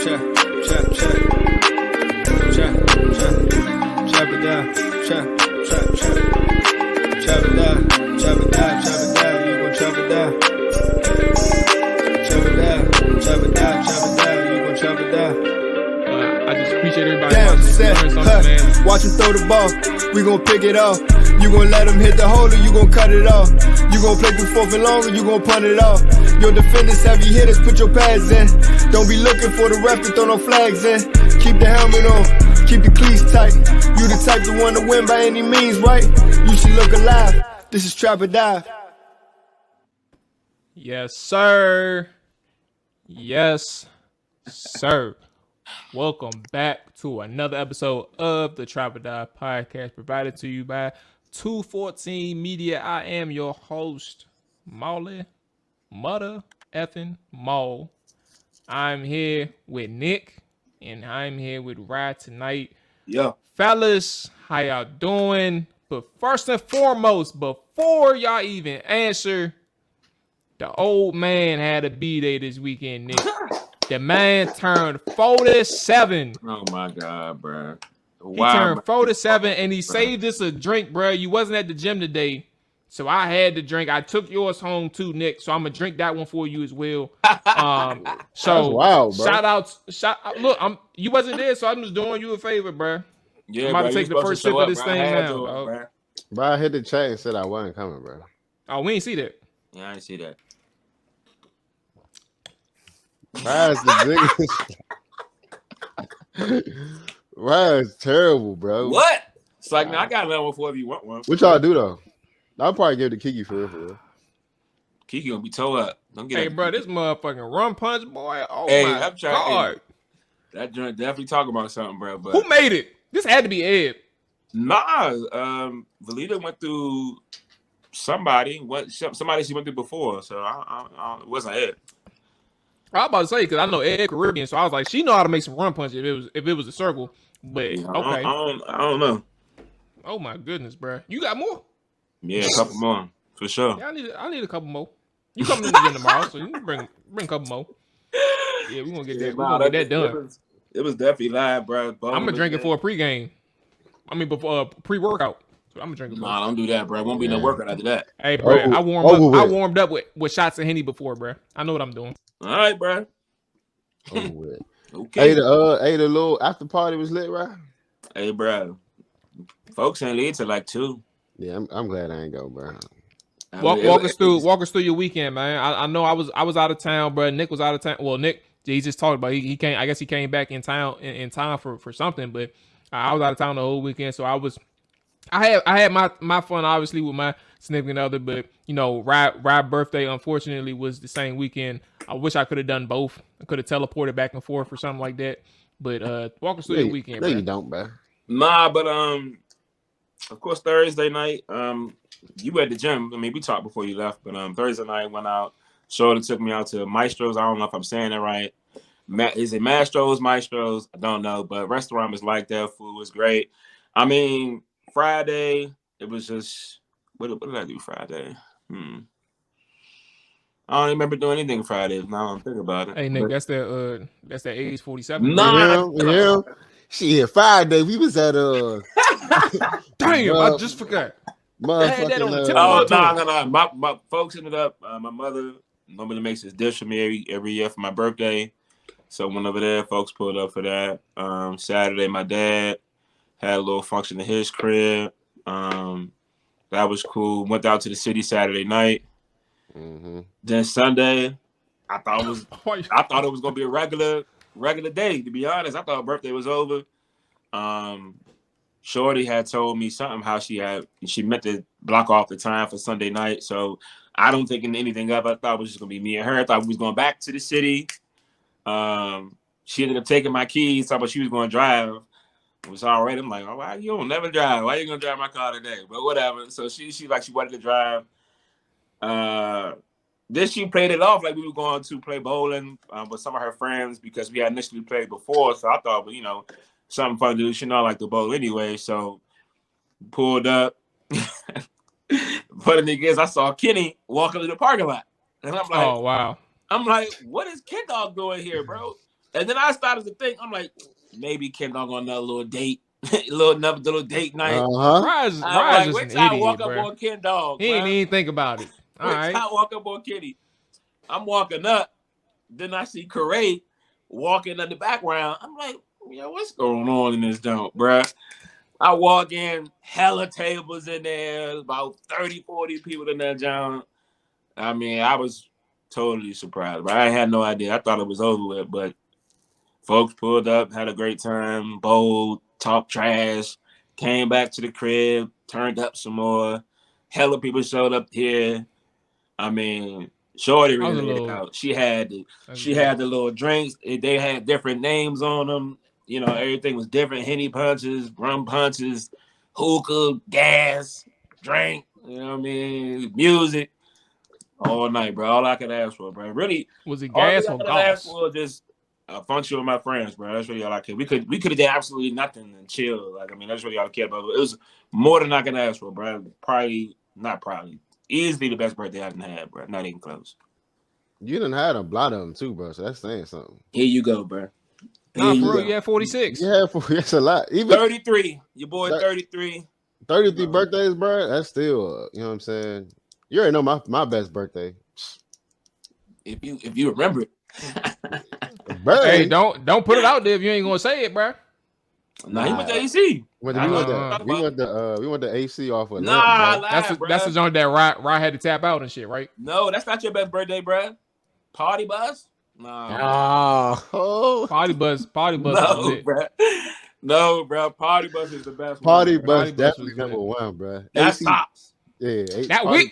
check, check, check, check, check, chop it down, check, check, check, chop it down, chop it down, chop it down, you gon' chop it down, chop it down, chop it down, chop it down, you gon' chop it down. I just appreciate everybody watching. Watch him throw the ball, we gon' pick it off. You gon' let him hit the hole or you gon' cut it off. You gon' play through fourth and long or you gon' punt it off. Your defenders, heavy hitters, put your pads in. Don't be looking for the ref to throw no flags in. Keep the helmet on, keep the cleats tight. You the type to want to win by any means, right? You should look alive. This is Trap or Die. Yes, sir. Yes, sir. Welcome back to another episode of the Trap or Die podcast, provided to you by 214 Media. I am your host, Mual, Mother effing Mual. I'm here with Nick, and I'm here with Rod tonight. Yeah. Fellas, how y'all doing? But first and foremost, before y'all even answer, the old man had a B-day this weekend, Nick. The man turned 47. Oh my God, bro. He turned 47 and he saved us a drink, bro. You wasn't at the gym today, so I had to drink. I took yours home too, Nick. So I'm gonna drink that one for you as well. So wild, bro. Shout out. Look, you wasn't there, so I'm just doing you a favor, bro. Yeah, I'm about to take the first sip of this thing now. Bro, I hit the chat and said I wasn't coming, bro. Oh, we ain't see that. Yeah, I didn't see that. Rise the biggest. Rise terrible, bro. What? It's like, now I got another one for if you want one. What y'all do though? I'll probably give it to Kiki for real. Kiki gonna be towed up. Don't get Hey, bro, this motherfucking rum punch, boy. Oh Hey, my I'm trying. God. That joint definitely talking about something, bro. But Who made it? This had to be Ed. nah, Valita went through somebody. Somebody she went through before, so it wasn't Ed. I was about to say, because I know Ed Caribbean, so I was like, she know how to make some rum punch if it was a circle. But Yeah, okay. I don't know. Oh my goodness, bro. You got more? Yeah, a couple more for sure. Yeah, I need a couple more. You coming in again tomorrow, so you can bring a couple more. Yeah, we're gonna get that. We're gonna get that done. It was definitely live, bro. I'm gonna drink it for a pregame. I mean, before pre-workout. So I'm gonna drink it. Nah, don't do that, bro. Won't be no workout after that. Hey, bro, I warmed up with shots of Henny before, bro. I know what I'm doing. All right, bro. Okay. Okay. Hey, the little after party was lit, right? Hey, bro. Folks ain't lead to like 2. Yeah, I'm glad I ain't go, bro. Walk us through your weekend, man. I know I was out of town, bro. Nick was out of town. Well, Nick, he just talked about he came. I guess he came back in town in time for something, but I was out of town the whole weekend, so I had my fun obviously with my significant other, but you know, Rod birthday unfortunately was the same weekend. I wish I could have done both. I could have teleported back and forth or something like that. But walk us through your weekend, no, bro. you don't, bro. Nah, but of course Thursday night, you were at the gym. I mean, we talked before you left, but Thursday night went out. Shorty took me out to Maestro's. I don't know if I'm saying it right. Is it Maestro's? I don't know, but restaurant was like that. Food was great. I mean, Friday it was just what did I do Friday? I don't remember doing anything Friday. Now I'm thinking about it. Hey Nick, that's that age 47. Nah, yeah. Shit, Friday we was at Damn, I just forgot. Motherfucking. No. My folks ended up. My mother normally makes this dish for me every year for my birthday, so went over there. Folks pulled up for that. Saturday, my dad had a little function in his crib. That was cool. Went out to the city Saturday night. Mm-hmm. Then Sunday, I thought it was gonna be a regular day. To be honest, I thought birthday was over. Shorty had told me something how she meant to block off the time for Sunday night. So I don't think anything of it. I thought it was just gonna be me and her. I thought we was going back to the city. She ended up taking my keys. Thought she was going to drive. It was all right. I'm like, oh, why you don't never drive? Why you gonna drive my car today? But whatever. So she wanted to drive. Then she played it off like we were going to play bowling with some of her friends because we had initially played before. So I thought, well, you know, something fun to do. She know I like to bowl anyway. So pulled up. But the thing is, I saw Kenny walking to the parking lot. And I'm like, oh, wow. I'm like, what is Kid Dog doing here, bro? And then I started to think, I'm like, maybe Ken Dog on another little date, little date night. Raj like, is wait an till I idiot, walk up bro. on Ken Dog. He ain't even think about it. All Wait till right. I walk up on Kenny. I'm walking up. Then I see Corey walking in the background. I'm like, yo, what's going on in this dump, bro? I walk in, hella tables in there, about 30, 40 people in that jump. I mean, I was totally surprised, but I had no idea. I thought it was over with, but folks pulled up, had a great time, bowled, talked trash, came back to the crib, turned up some more. Hella people showed up here. I mean, Shorty really laid it out. She had the little drinks. They had different names on them. You know, everything was different. Henny punches, rum punches, hookah, gas, drink. You know what I mean? Music. All night, bro. All I could ask for, bro. Really, was it gas or gas? Ask for just a function with my friends, bro. That's really all I could. We could have did absolutely nothing and chill. Like, I mean, that's really all I cared about. It was more than I can ask for, bro. Easily the best birthday I can have, bro. Not even close. You done had a lot of them too, bro. So that's saying something. Here you go, bro. Nah, for real, you had 46. Yeah, that's a lot. Even 33. Your boy 33. 33 birthdays, bro. That's still, you know what I'm saying? You already know my best birthday. If you remember it. Hey, don't put it out there if you ain't gonna say it, bro. Nah, he went to AC. We went to AC off of that's the joint that Rod had to tap out and shit, right? No, that's not your best birthday, bro. Party bus? Nah. Party bus. No, bro. No, bro. Party bus is the best. Party bus definitely number one, bro. That's tops. Yeah.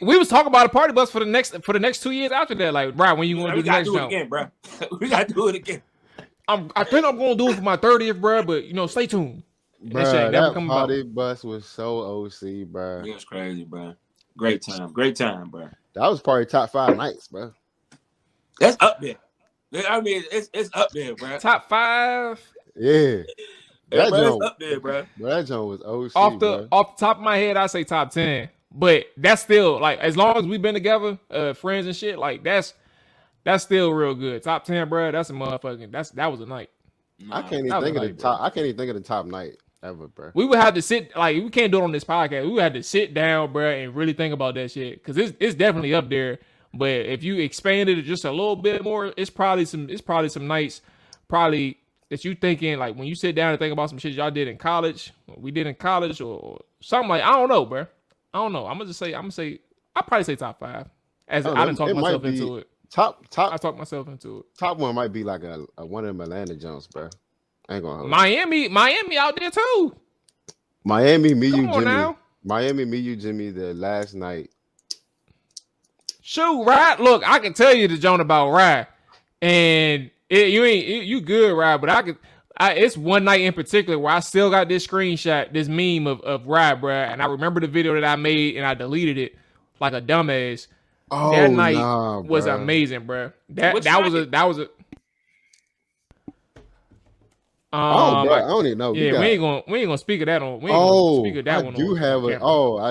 We was talking about a party bus for the next 2 years after that. Like, right, when you gonna do the next jump? Again, bro. We gotta do it again. I think I'm gonna do it for my 30th, bro. But stay tuned. Bro, that party bus was so OC, bro. It was crazy, bro. Great time, bro. That was probably top 5 nights, bro. That's up there. I mean, it's up there, bro. Top 5. Yeah. That joint up there, bro. That joint was OC. Off the top of my head, I say top 10. But that's still like, as long as we've been together, friends and shit, like that's still real good. Top 10, bro. That's a motherfucking. That was a night. I can't even think of the top. I can't even think of the top night ever, bro. We would have to sit, like, we can't do it on this podcast. We would have to sit down, bro, and really think about that shit, because it's definitely up there. But if you expanded it just a little bit more, it's probably some nights probably that you thinking, like, when you sit down and think about some shit y'all did in college, we did in college, or something like, I don't know, bro. I don't know. I'll probably say top 5. As I didn't talk myself into it. I talked myself into it. Top one might be like a one of them Atlanta Jones, bro. I ain't gonna hold Miami out there too. Miami, me, you, Jimmy, the last night. Shoot, Rod. Look, I can tell you the joint about Rod, and you good, Rod. But it's one night in particular where I still got this screenshot, this meme of Rod, bro, and I remember the video that I made and I deleted it like a dumbass. Oh, that night was amazing, bro. That was a. I don't even know. Yeah, we ain't gonna speak of that on. We ain't gonna speak of that one. I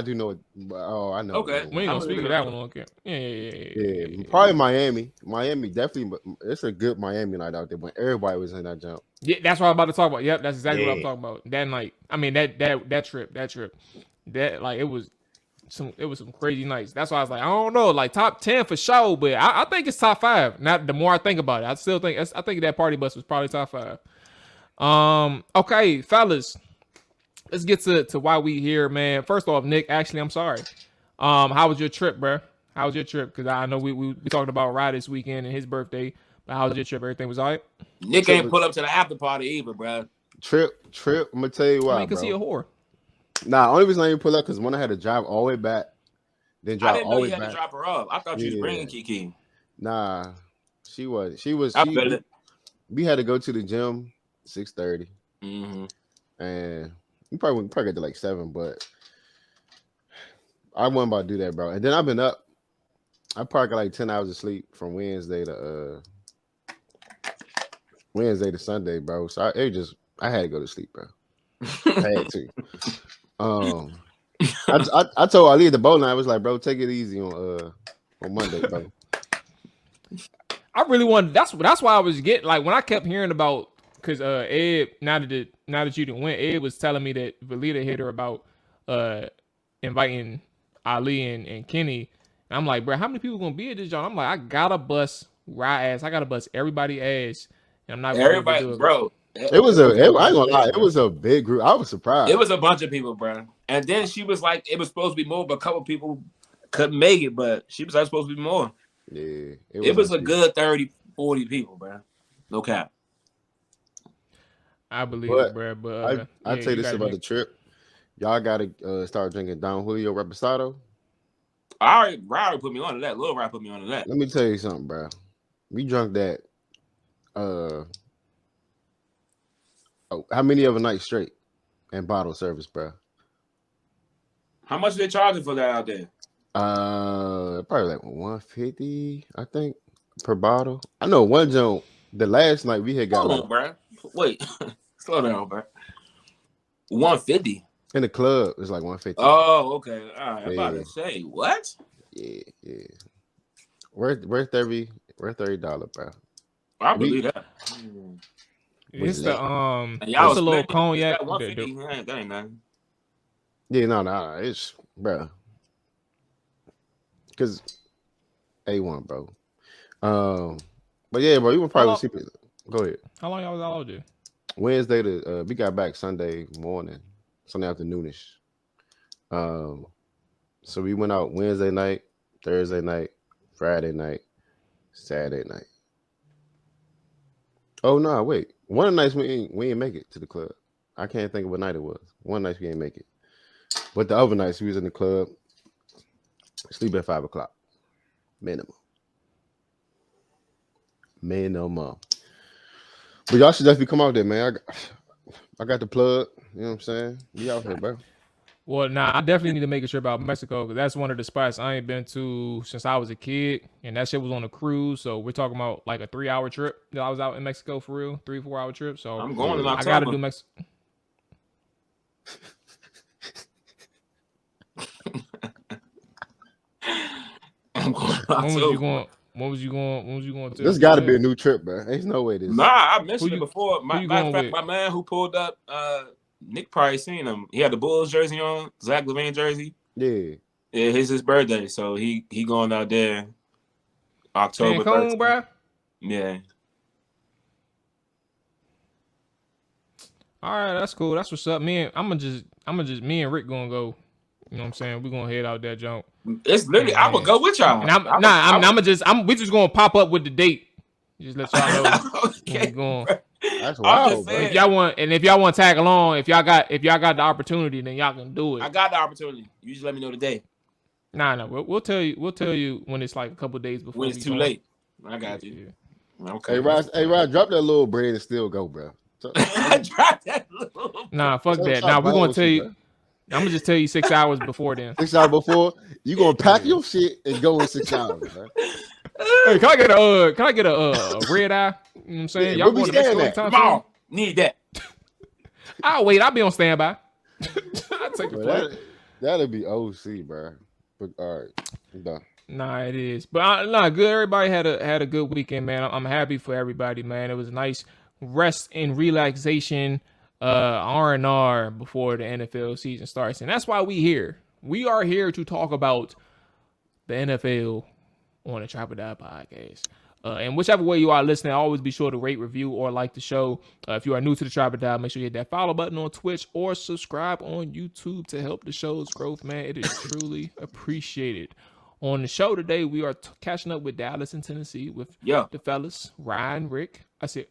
do know it. Oh, I know. Okay, we ain't gonna speak of that one on camera. Yeah. Probably Miami. Miami definitely. It's a good Miami night out there when everybody was in that jump. Yeah, that's what I'm about to talk about. Yep, that's exactly what I'm talking about. That night. I mean that trip. That, like, it was some crazy nights. That's why I was like, I don't know, like top 10 for sure, but I think it's top 5. Not the more I think about it, I think that party bus was probably top 5. Okay, fellas, let's get to why we here, man. First off, Nick, actually, I'm sorry. How was your trip, bro? How was your trip? Because I know we talked about Rod this weekend and his birthday, but how was your trip? Everything was all right? Nick ain't pull up to the after party either, bro. Trip. I'm gonna tell you why, because he a whore. Nah, only reason I didn't pull up because when I had to drive all the way back, then drive all the way back. I didn't know you had to drop her off. I thought you was bringing Kiki. Nah, she was. We had to go to the gym 6:30, and we probably got to like 7, but I wasn't about to do that, bro. And then I've been up. I probably got like 10 hours of sleep from Wednesday to Sunday, bro. So I had to go to sleep, bro. I had to. I told Ali at the bowling, I was like, bro, take it easy on Monday, bro. I really wanted. That's why I was getting like when I kept hearing about because Ed now that you didn't win, Ed was telling me that Valita hit her about inviting Ali and Kenny. And I'm like, bro, how many people gonna be at this joint? I'm like, I gotta bust Rye ass. I gotta bust everybody ass. And I'm not gonna Everybody, do it. bro. I ain't gonna lie. It was a big group. I was surprised. It was a bunch of people, bro. And then she was like, it was supposed to be more, but a couple people couldn't make it. But she was like, supposed to be more. Yeah. It was a good 30, 40 people, bro. No cap. I believe it, bro. But I tell you this about the trip. Y'all gotta start drinking Don Julio Reposado. Riley put me on to that. Lil Riley put me on to that. Let me tell you something, bro. We drunk that. How many of a night straight and bottle service, bro? How much are they charging for that out there? Probably like $150, I think, per bottle. I know one joint. The last night we had got. Hold on, bro. Wait, slow down, bro. $150 in the club. It's like $150. Oh, okay. All right. I'm about to say what? Yeah. Worth $30, bro. I believe that. It's the it's a little cognac. That $150. That ain't nothing. Yeah, no, it's bro. Because A1, bro. But yeah, bro, you would probably see it. Go ahead. How long y'all was out there? Wednesday we got back Sunday morning, Sunday afternoonish. So we went out Wednesday night, Thursday night, Friday night, Saturday night. Oh no, wait. One of the nights we ain't make it to the club. I can't think of what night it was. One night we ain't make it. But the other nights we was in the club, sleep at 5 o'clock. Minimum. But y'all should definitely come out there, man. I got the plug. You know what I'm saying? We out here, bro. Well, I definitely need to make a trip out Mexico because that's one of the spots I ain't been to since I was a kid, and that shit was on a cruise. So we're talking about like a 3-hour trip that I was out in Mexico for real, 3-4 hour trip. So I'm going to I gotta do Mexico. When was you going to? This got to be a new trip, bro. There's no way this. Nah, I mentioned it before. My man who pulled up, Nick probably seen him. He had the Bulls jersey on, Zach LaVine jersey. Yeah, it's his birthday, so he going out there October. Cancun, bro. Yeah. All right, that's cool. That's what's up, man. I'm gonna just me and Rick gonna go. You know what I'm saying? We're gonna head out that junk. It's literally I'm gonna go with y'all. And we just gonna pop up with the date. Just let y'all know. Okay, going. That's wild, bro. If y'all want to tag along, if y'all got the opportunity, then y'all can do it. I got the opportunity. You just let me know the day. Nah, we'll tell you when it's like a couple days before. When it's too late. I got you. Okay. Hey, Rod, drop that little bread and still go, bro. Drop that little. Nah, fuck that. Nah, we're gonna tell you. Bro. I'm gonna just tell you 6 hours before then. 6 hours before, you gonna pack your shit and go in 6 hours, man. Hey, can I get a red eye? You know what I'm saying? Yeah, y'all going to Mexico time? Need that. I'll wait. I'll be on standby. I'll take the flight. That'll be OC, bro. But all right, I'm done. Nah, it is. But good. Everybody had a good weekend, man. I'm happy for everybody, man. It was a nice rest and relaxation. R&R before the NFL season starts, and that's why we are here to talk about the NFL on the Trap or Die podcast. And whichever way you are listening, always be sure to rate, review, or like the show. If you are new to the Trap or Die, make sure you hit that follow button on Twitch or subscribe on YouTube to help the show's growth, man. It is truly appreciated. On the show today, we are catching up with Dallas and Tennessee with the fellas, Ryan, Rick.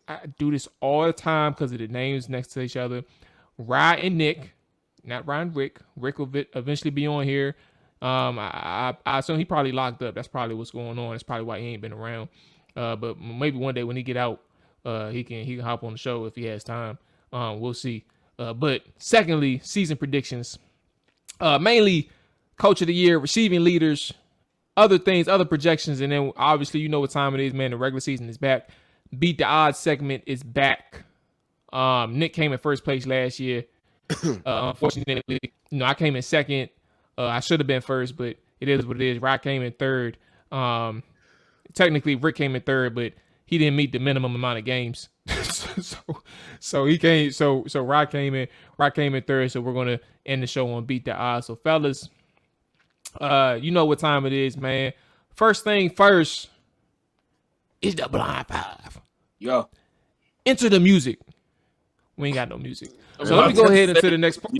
I do this all the time because of the names next to each other. Ryan and Nick, not Ryan, Rick. Rick will eventually be on here. I assume he probably locked up. That's probably what's going on. That's probably why he ain't been around. But maybe one day when he get out, he can hop on the show if he has time. We'll see. But secondly, season predictions. Mainly coach of the year, receiving leaders, other things, other projections, and then obviously you know what time it is, man. The regular season is back. Beat the Odds segment is back. Nick came in first place last year. Unfortunately, I came in second. I should have been first, but it is what it is. Rock came in third. technically Rick came in third, but he didn't meet the minimum amount of games. so he came. So Rock came in. Rock came in third. So we're gonna end the show on Beat the Odds. So fellas, you know what time it is, man. First thing first is the blind five. Yo, enter the music. We ain't got no music. So let me go ahead into the next part.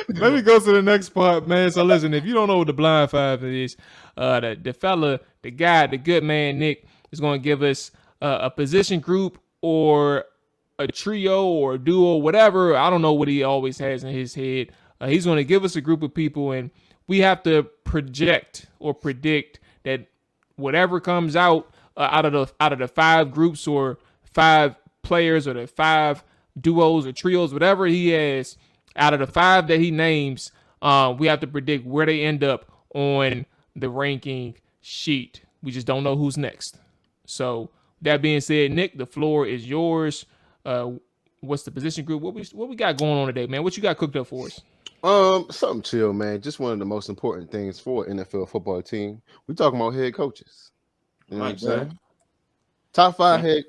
Let me go to the next part, man. So listen, if you don't know what the blind five is, the fella, the guy, the good man, Nick, is going to give us a position group or a trio or a duo, whatever. I don't know what he always has in his head. He's going to give us a group of people, and we have to project or predict that whatever comes out out of the 5 groups or 5 players or the 5 duos or trios, whatever he has, out of the 5 that he names, we have to predict where they end up on the ranking sheet. We just don't know who's next. So that being said, Nick, the floor is yours. What's the position group? What we got going on today, man? What you got cooked up for us? Something chill, man. Just one of the most important things for an NFL football team. We talking about head coaches. You know what I'm saying?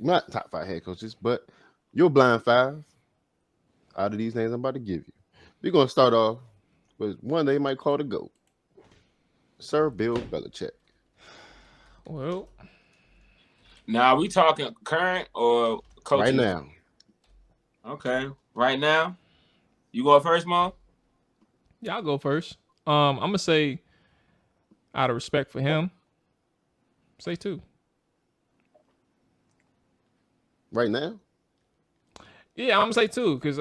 Not top 5 head coaches, but your blind 5 out of these names I'm about to give you. We're gonna start off with one they might call the GOAT, Sir Bill Belichick. Well, now we talking current or coaching? Right now. Okay, right now. You go first, Mo? Yeah, I'll go first. I'm gonna say, out of respect for him, say 2. Right now? Yeah, I'm gonna say 2 because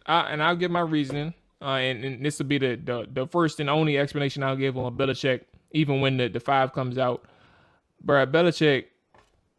I'll give my reasoning. And this will be the first and only explanation I'll give on Belichick, even when the 5 comes out. But Belichick,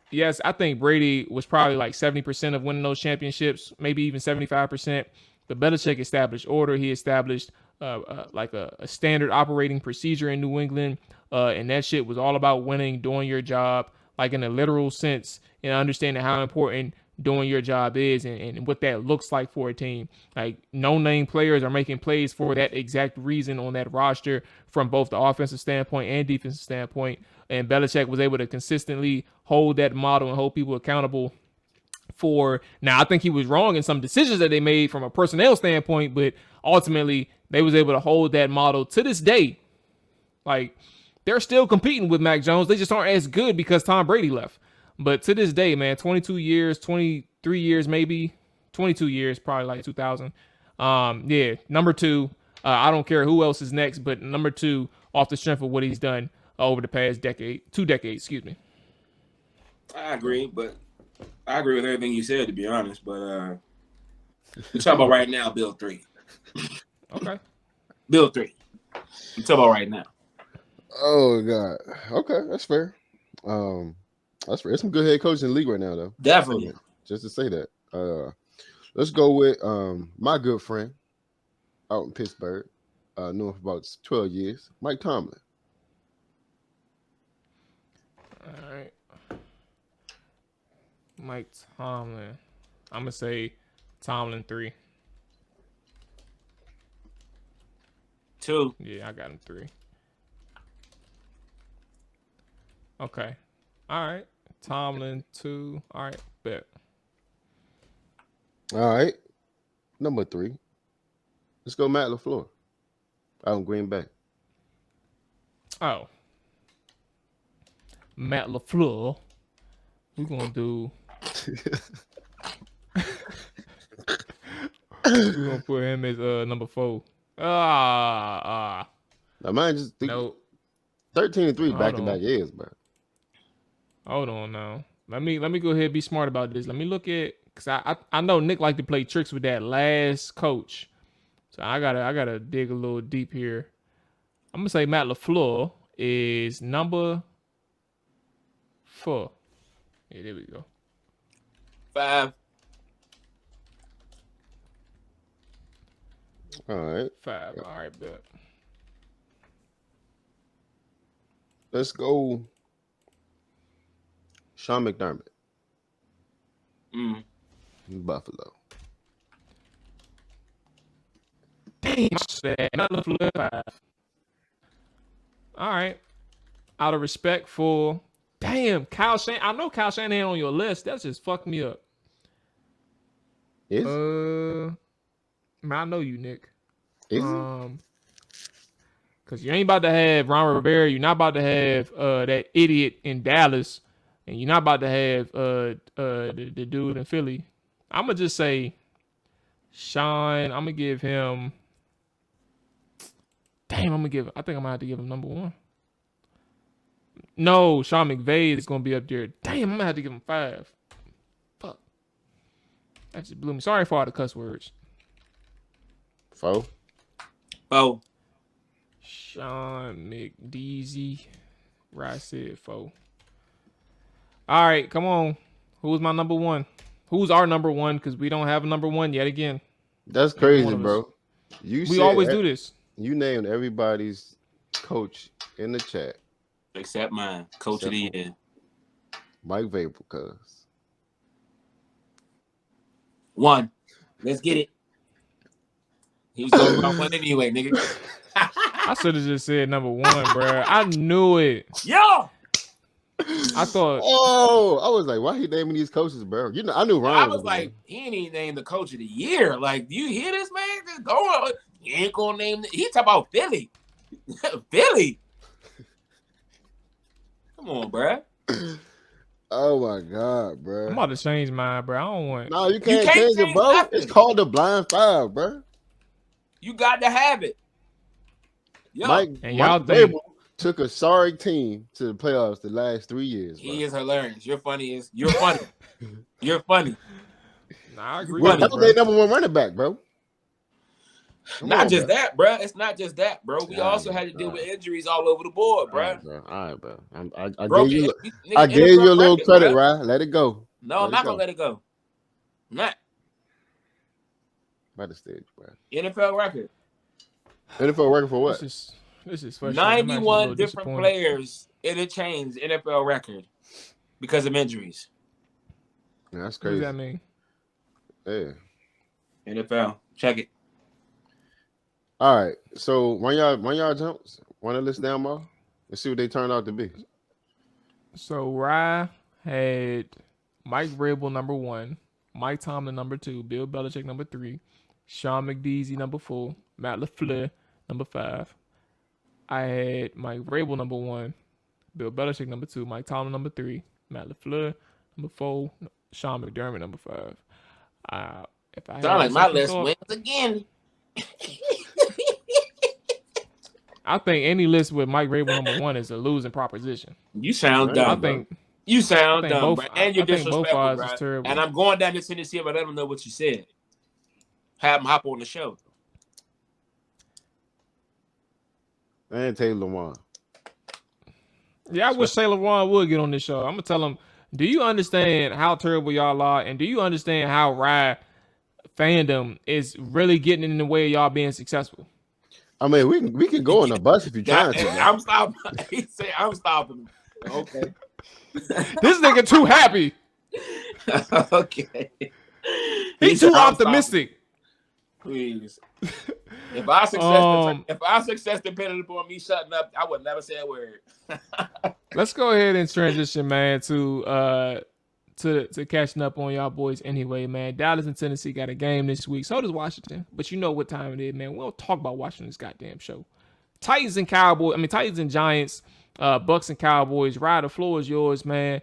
yes, I think Brady was probably like 70% of winning those championships, maybe even 75%. But Belichick established order. He established like a standard operating procedure in New England, and that shit was all about winning, doing your job, like in a literal sense, and understanding how important doing your job is and what that looks like for a team. Like no-name players are making plays for that exact reason on that roster from both the offensive standpoint and defensive standpoint. And Belichick was able to consistently hold that model and hold people accountable for. Now, I think he was wrong in some decisions that they made from a personnel standpoint, but ultimately they was able to hold that model to this day. Like, they're still competing with Mac Jones. They just aren't as good because Tom Brady left. But to this day, man, 22 years, 23 years, maybe 22 years, probably like 2000. Yeah, number 2. I don't care who else is next, but number 2 off the strength of what he's done over the past 2 decades, excuse me. I agree with everything you said, to be honest. But we're talking about right now, Bill 3. Okay. Bill 3. I'm talking about right now. Oh God. Okay, that's fair. That's fair. There's some good head coaches in the league right now, though. Definitely. Just to say that. Let's go with my good friend out in Pittsburgh. Knew him for about 12 years. Mike Tomlin. All right. Mike Tomlin. I'm gonna say Tomlin 3. 2. Yeah, I got him 3. Okay. All right. Tomlin 2. All right. Bet. All right. Number 3. Let's go Matt LaFleur out in Green Bay. Oh. Matt LaFleur. We're going to do... We're going to put him as number 4. Now, man, just no. 13-3 back-to-back years, bro. Hold on now. Let me go ahead and be smart about this. Let me look at, because I know Nick like to play tricks with that last coach. So I gotta dig a little deep here. I'm gonna say Matt LaFleur is number 4. Yeah, there we go. 5. All right. 5. All right, bet. Let's go Sean McDermott. Buffalo. Damn, Matt LaFleur 5. All right. out of respect for, damn, Kyle Shanahan. I know Kyle Shanahan on your list. That's just fucked me up. Is man, I know you, Nick. Is because you ain't about to have Ron Rivera. You're not about to have that idiot in Dallas, and you're not about to have the dude in Philly. I'm gonna just say Sean. I'm gonna give him. Damn, I think I'm gonna have to give him number 1. No, Sean McVay is gonna be up there. Damn, I'm gonna have to give him 5. Fuck. That just blew me. Sorry for all the cuss words. 4. Sean McDeasy. Right, I said 4. All right, come on. Who's my number 1? Who's our number 1? Because we don't have a number 1 yet again. That's crazy, bro. We always do this. You named everybody's coach in the chat. Except mine. Coach of the year. Mike Vrabel, cuz. 1. Let's get it. He was going to run anyway, nigga. I should have just said number 1, bro. I knew it. Yo! I thought. Oh, I was like, why he naming these coaches, bro? You know, I knew Ryan. I was like, he ain't even named the coach of the year. Like, do you hear this, man? Just go on. He ain't gonna name. He talk about Philly. Philly. Come on, bro. Oh my god, bro. I'm about to change mine, bro. I don't want. No, you can't change it, bro. Nothing. It's called the blind 5, bro. You got to have it. Yo. Mike Vrabel took a sorry team to the playoffs the last 3 years. Bro. He is hilarious. You're funny. You're funny. You're funny. Nah, I agree. Well, that was their number 1 running back, bro. Not just that, bro. It's not just that, bro. We also had to deal with injuries all over the board, bro. All right, bro. I gave you a little credit, right? Let it go. No, I'm not gonna let it go. Not by the stage, bro. NFL record. NFL record for what? This is 91 different players interchanged NFL record because of injuries. Yeah, that's crazy. What does that mean? Yeah. NFL. Check it. All right. So when y'all jumps, want to list down more? Let's see what they turned out to be. So Rye had Mike Vrabel number 1, Mike Tomlin number 2, Bill Belichick number 3, Sean McDeasy number 4, Matt LaFleur number 5. I had Mike Vrabel number 1, Bill Belichick number 2, Mike Tomlin number 3, Matt LaFleur number 4, Sean McDermott number 5. If I sound like my list wins again. I think any list with Mike Vrabel number 1 is a losing proposition. You sound dumb. You sound dumb, bro. And you're disrespectful, bro. And I'm going down to Tennessee, but let them know what you said. Have them hop on the show. And Taylor Lewan. Yeah, I wish Taylor Lewan would get on this show. I'm gonna tell him, do you understand how terrible y'all are, and do you understand how Rye fandom is really getting in the way of y'all being successful? I mean, we can go on the bus if you're trying to. I'm stopping. He said, I'm stopping. Okay. This nigga too happy. Okay. He's too optimistic. Please. If our success depended upon me shutting up, I would never say a word. Let's go ahead and transition, man, to catching up on y'all boys anyway, man. Dallas and Tennessee got a game this week. So does Washington. But you know what time it is, man. We don't talk about watching this goddamn show. Titans and Giants, Bucks and Cowboys. Ride, the floor is yours, man.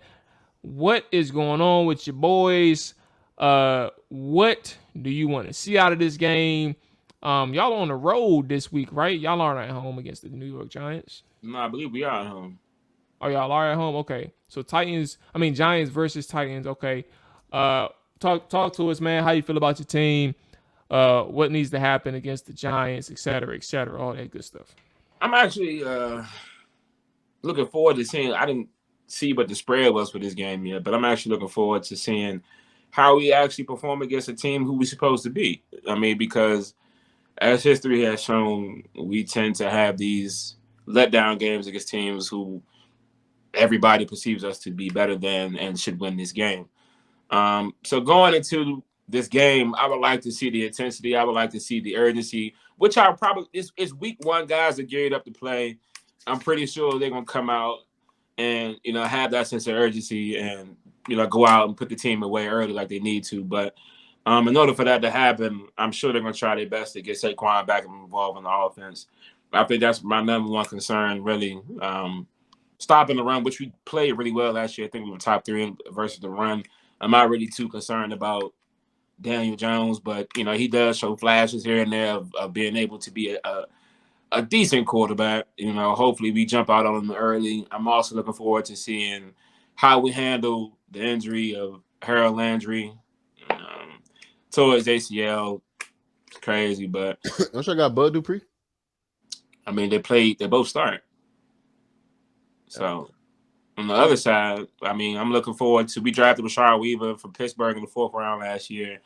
What is going on with your boys? What do you want to see out of this game? Y'all on the road this week, right? Y'all aren't at home against the New York Giants. No, I believe we are at home. Oh, y'all are at home? Okay. So Giants versus Titans. Okay. Talk to us, man. How you feel about your team? What needs to happen against the Giants, et cetera, all that good stuff. I'm actually looking forward to seeing. I didn't see what the spread was for this game yet, but I'm actually looking forward to seeing how we actually perform against a team who we're supposed to be. I mean, because as history has shown, we tend to have these letdown games against teams who everybody perceives us to be better than and should win this game. So going into this game, I would like to see the intensity. I would like to see the urgency, which I probably it's week 1. Guys are geared up to play. I'm pretty sure they're gonna come out and have that sense of urgency and go out and put the team away early like they need to. But in order for that to happen, I'm sure they're gonna try their best to get Saquon back and involved in the offense. I think that's my number one concern, really. Stopping the run, which we played really well last year. I think we were top 3 versus the run. I'm not really too concerned about Daniel Jones, but he does show flashes here and there of being able to be a decent quarterback. Hopefully we jump out on him early. I'm also looking forward to seeing how we handle the injury of Harold Landry towards ACL. It's crazy, but I'm sure I got Bud Dupree. I mean, they both start. So on the other side, I mean, I'm looking forward to. We drafted Rashard Weaver from Pittsburgh in the 4th round last year.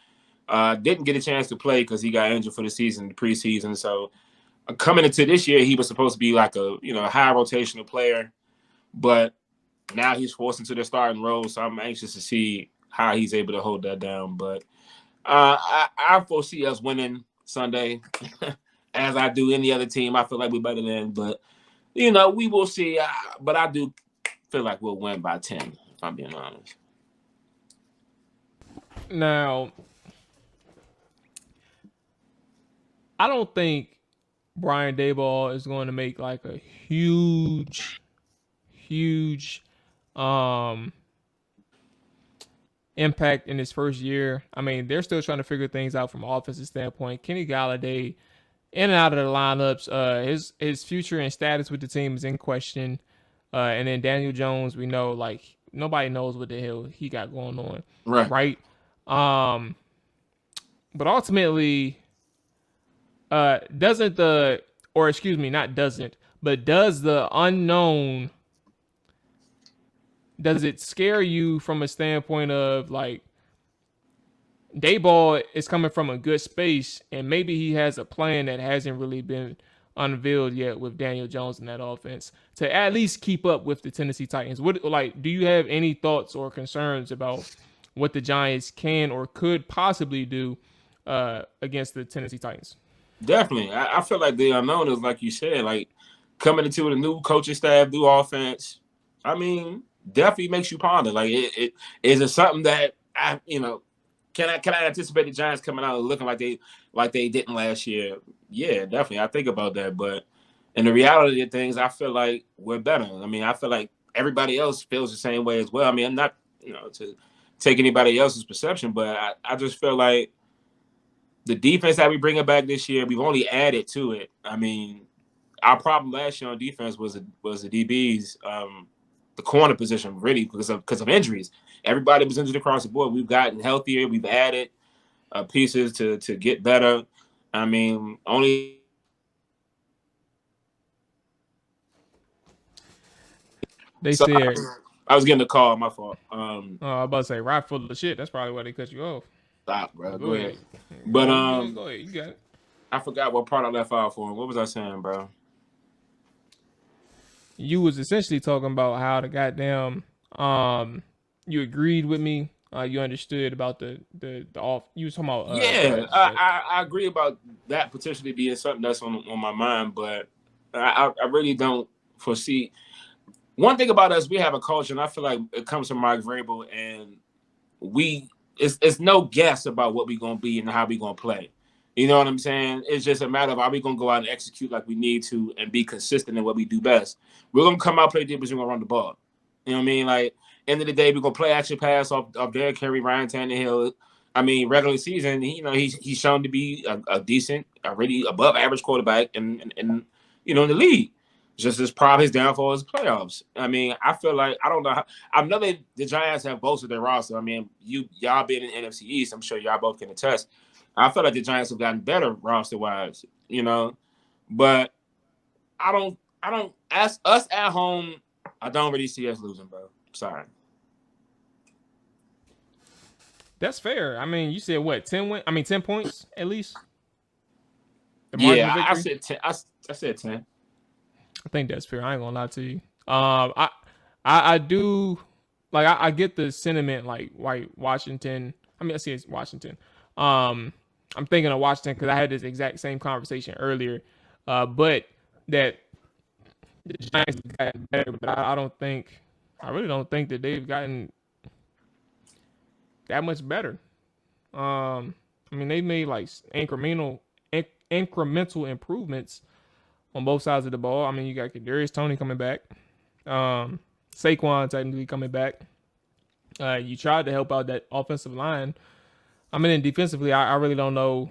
Didn't get a chance to play because he got injured for the season, the preseason. So coming into this year, he was supposed to be like a high rotational player, but now he's forced into the starting role. So I'm anxious to see how he's able to hold that down. But I foresee us winning Sunday, as I do any other team. I feel like we're better than, but we will see. But I do feel like we'll win by 10, if I'm being honest. Now, I don't think Brian Daboll is going to make like a huge impact in his first year. I mean, they're still trying to figure things out from an offensive standpoint. Kenny Galladay, in and out of the lineups, his future and status with the team is in question. And then Daniel Jones, we know like nobody knows what the hell he got going on. Right. But ultimately, does the unknown, does it scare you from a standpoint of like Daboll is coming from a good space and maybe he has a plan that hasn't really been unveiled yet with Daniel Jones in that offense to at least keep up with the Tennessee Titans? Do you have any thoughts or concerns about what the Giants can or could possibly do against the Tennessee Titans? Definitely. I feel like the unknown is, like you said, like coming into a new coaching staff, new offense. I mean, definitely makes you ponder. Like, it is it something that can I anticipate the Giants coming out and looking like they didn't last year? Yeah, definitely. I think about that, but in the reality of things, I feel like we're better. I mean, I feel like everybody else feels the same way as well. I mean, I'm not to take anybody else's perception, but I just feel like the defense that we bring back this year, we've only added to it. I mean, our problem last year on defense was the DBs, the corner position, really, because of injuries. Everybody was injured across the board. We've gotten healthier. We've added pieces to get better. I mean, only they said I was getting a call. My fault. I was about to say right full of shit. That's probably why they cut you off. Stop, bro. Go ahead. But go ahead. You got it. I forgot what part I left out for him. What was I saying, bro? You was essentially talking about how the goddamn you agreed with me. You understood about the off. You was talking about I agree about that potentially being something that's on my mind, but I really don't foresee. One thing about us, we have a culture, and I feel like it comes from Mike Vrabel, and it's no guess about what we're gonna be and how we're gonna play. You know what I'm saying? It's just a matter of are we gonna go out and execute like we need to and be consistent in what we do best. We're gonna come out, play defense, we're gonna run the ball. You know what I mean? Like, end of the day, we're gonna play action pass off Derrick Henry, Ryan Tannehill. I mean, regular season, he's shown to be a decent, a really above average quarterback in the league. Just his problem, his downfall is playoffs. I mean, I feel like I don't know. I know that the Giants have bolstered their roster. I mean, y'all being in NFC East, I'm sure y'all both can attest. I feel like the Giants have gotten better roster-wise, but I don't. As us at home, I don't really see us losing, bro. Sorry. That's fair. I mean, you said what? 10 points at least. Yeah, I said 10. I said 10. I think that's fair. I ain't gonna lie to you. I do like. I get the sentiment like Washington. I mean, I see it's Washington. I'm thinking of Washington because I had this exact same conversation earlier. But that the Giants have gotten better, but I really don't think that they've gotten that much better. I mean, they made like incremental improvements on both sides of the ball. I mean, you got Kadarius Toney coming back, Saquon technically coming back. You tried to help out that offensive line. I mean, defensively, I really don't know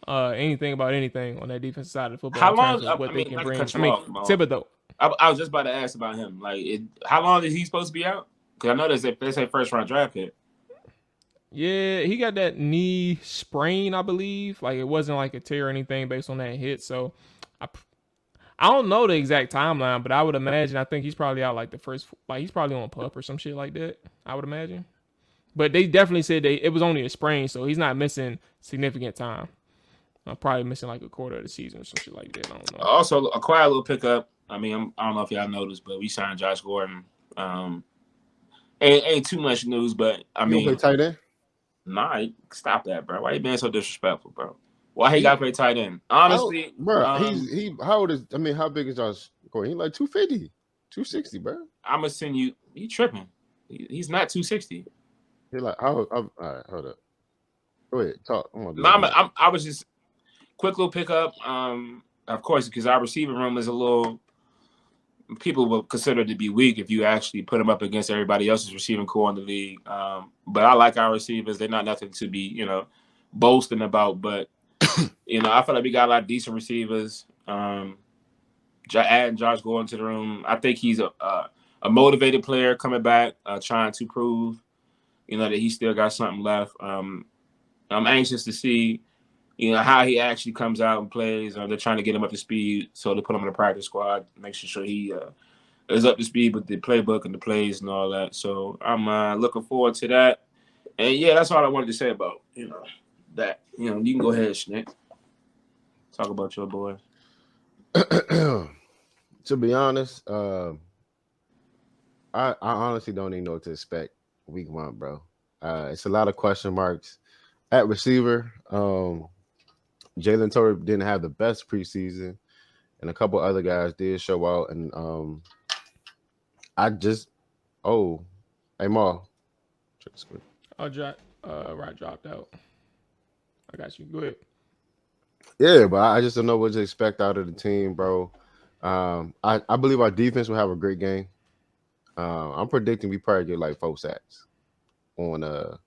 anything about anything on that defensive side of the football. How long? They can bring. Thibodeau. I was just about to ask about him. Like, how long is he supposed to be out? Because I know they say first round draft pick. Yeah, he got that knee sprain, I believe. Like, it wasn't like a tear or anything based on that hit. So, I don't know the exact timeline, but I would imagine. I think he's probably out like the first. Like, he's probably on PUP or some shit like that. I would imagine. But they definitely said it was only a sprain, so he's not missing significant time. I'm probably missing like a quarter of the season or some shit like that. I don't know. Also, a quiet little pickup. I mean, I don't know if y'all noticed, but we signed Josh Gordon. Ain't too much news, but I mean, play tight end. Nah, stop that, bro. Why you being so disrespectful, bro? Why he got to play tight end? Honestly, bro, he how old is? I mean, how big is Josh Gordon? He like 250, 260, bro. I'm gonna send you. He tripping. He's not 260. He like, all right, hold up. Go ahead, talk. I was just quick little pickup. Of course, because our receiving room is a little. People will consider to be weak if you actually put them up against everybody else's receiving core in the league. But I like our receivers. They're not nothing to be, boasting about. But, I feel like we got a lot of decent receivers. Adding Josh Gordon to the room. I think he's a motivated player coming back, trying to prove, that he still got something left. I'm anxious to see, how he actually comes out and plays. They're trying to get him up to speed, so they put him in the practice squad, make sure he is up to speed with the playbook and the plays and all that. So I'm looking forward to that. And yeah, that's all I wanted to say about that. You can go ahead, Schnick. Talk about your boy. To be honest, I honestly don't even know what to expect week 1, bro. It's a lot of question marks at receiver. Jalen Torrey didn't have the best preseason, and a couple other guys did show out. And hey, Mual. Check the script. Right, dropped out. I got you. Go ahead. Yeah, but I just don't know what to expect out of the team, bro. I believe our defense will have a great game. I'm predicting we probably get like 4 sacks on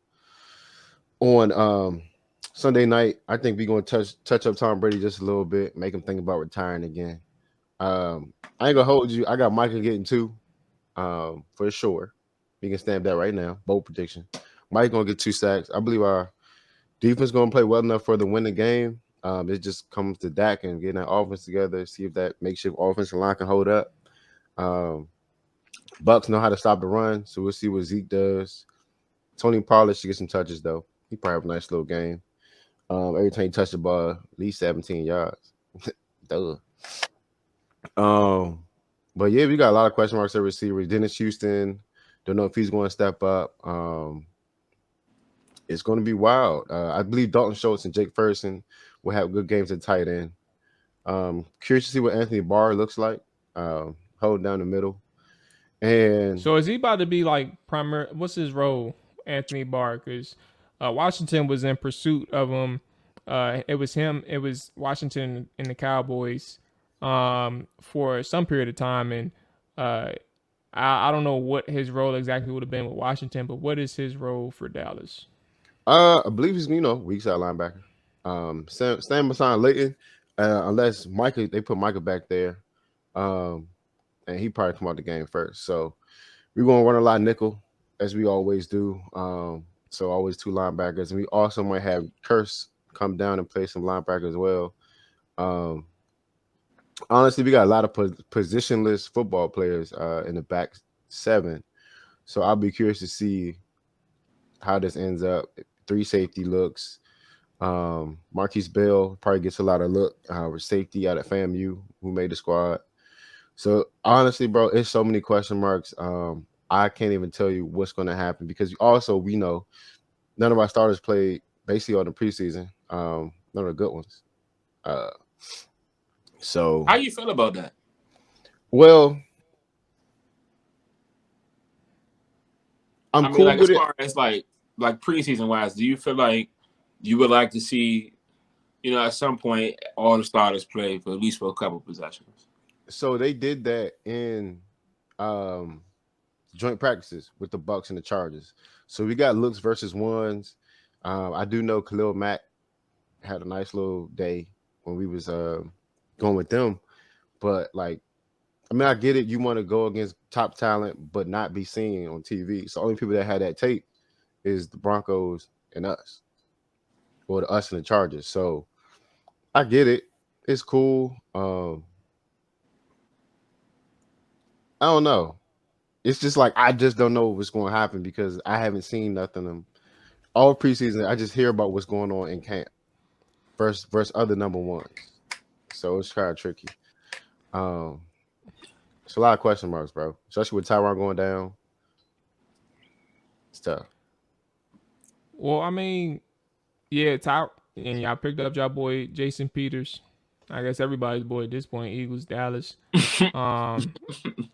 Sunday night. I think we're gonna touch up Tom Brady just a little bit, make him think about retiring again. I ain't gonna hold you. I got Micah getting 2, for sure. We can stamp that right now. Bold prediction. Mike gonna get 2 sacks. I believe our defense gonna play well enough for the win the game. It just comes to Dak and getting that offense together. See if that makeshift offensive line can hold up. Bucks know how to stop the run, so we'll see what Zeke does. Tony Pollard should get some touches though. He probably have a nice little game. Every time he touched the ball, at least 17 yards. Duh. But yeah, we got a lot of question marks at receiver. Dennis Houston, don't know if he's going to step up. It's going to be wild. I believe Dalton Schultz and Jake Ferguson will have good games at tight end. Curious to see what Anthony Barr looks like, holding down the middle. And so is he about to be like primary? What's his role, Anthony Barr? Because Washington was in pursuit of him. It was him. It was Washington and the Cowboys for some period of time. And I don't know what his role exactly would have been with Washington, but what is his role for Dallas? I believe he's, weak side linebacker. Stand beside Leighton, unless they put Micah back there. And he probably come out the game first. So we're going to run a lot of nickel, as we always do. So always 2 linebackers. And we also might have Curse come down and play some linebackers as well. Honestly, we got a lot of positionless football players in the back 7. So I'll be curious to see how this ends up. 3 safety looks. Marquise Bell probably gets a lot of look with safety out at FAMU, who made the squad. So honestly, bro, it's so many question marks. I can't even tell you what's going to happen because we know none of our starters played basically on the preseason. None of the good ones. So how you feel about that? Well, I'm cool like, with as far as like preseason wise, do you feel like you would like to see, at some point all the starters play for at least for a couple possessions? So they did that in joint practices with the Bucs and the Chargers. So we got looks versus ones. I do know Khalil Mack had a nice little day when we was going with them, but like, I mean, I get it. You want to go against top talent, but not be seen on TV. So only people that had that tape is the Broncos and us, or the us and the Chargers. So I get it. It's cool. I don't know. It's just like I just don't know what's going to happen because I haven't seen nothing. All preseason, I just hear about what's going on in camp versus other number ones. So it's kind of tricky. It's a lot of question marks, bro. Especially with Tyron going down. It's tough. Well, I mean, yeah, and y'all picked up y'all boy Jason Peters. I guess everybody's boy at this point, Eagles, Dallas.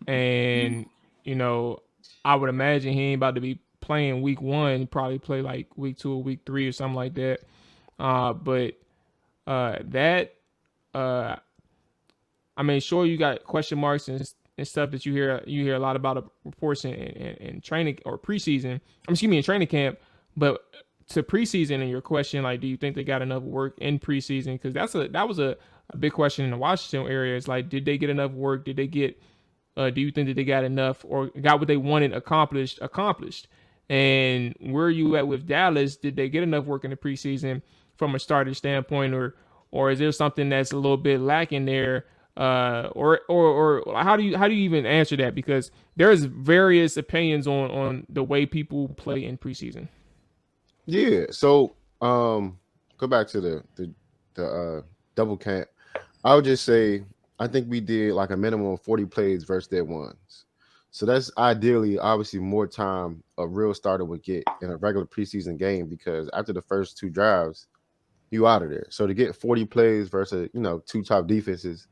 And I would imagine he ain't about to be playing week 1. He probably play like week 2 or week 3 or something like that. I mean, sure, you got question marks and stuff that you hear a lot about reports in training or preseason. In training camp. But to preseason, and your question, like, do you think they got enough work in preseason? Because that was a big question in the Washington area. It's like, did they get enough work? Did they get? Do you think that they got enough or got what they wanted accomplished? And where are you at with Dallas? Did they get enough work in the preseason from a starter standpoint, or is there something that's a little bit lacking there? Or how do you even answer that? Because there's various opinions on the way people play in preseason. Yeah. So go back to the double camp. I would just say I think we did like a minimum of 40 plays versus their ones. So that's ideally, obviously, more time a real starter would get in a regular preseason game because after the first 2 drives, you out of there. So to get 40 plays versus 2 top defenses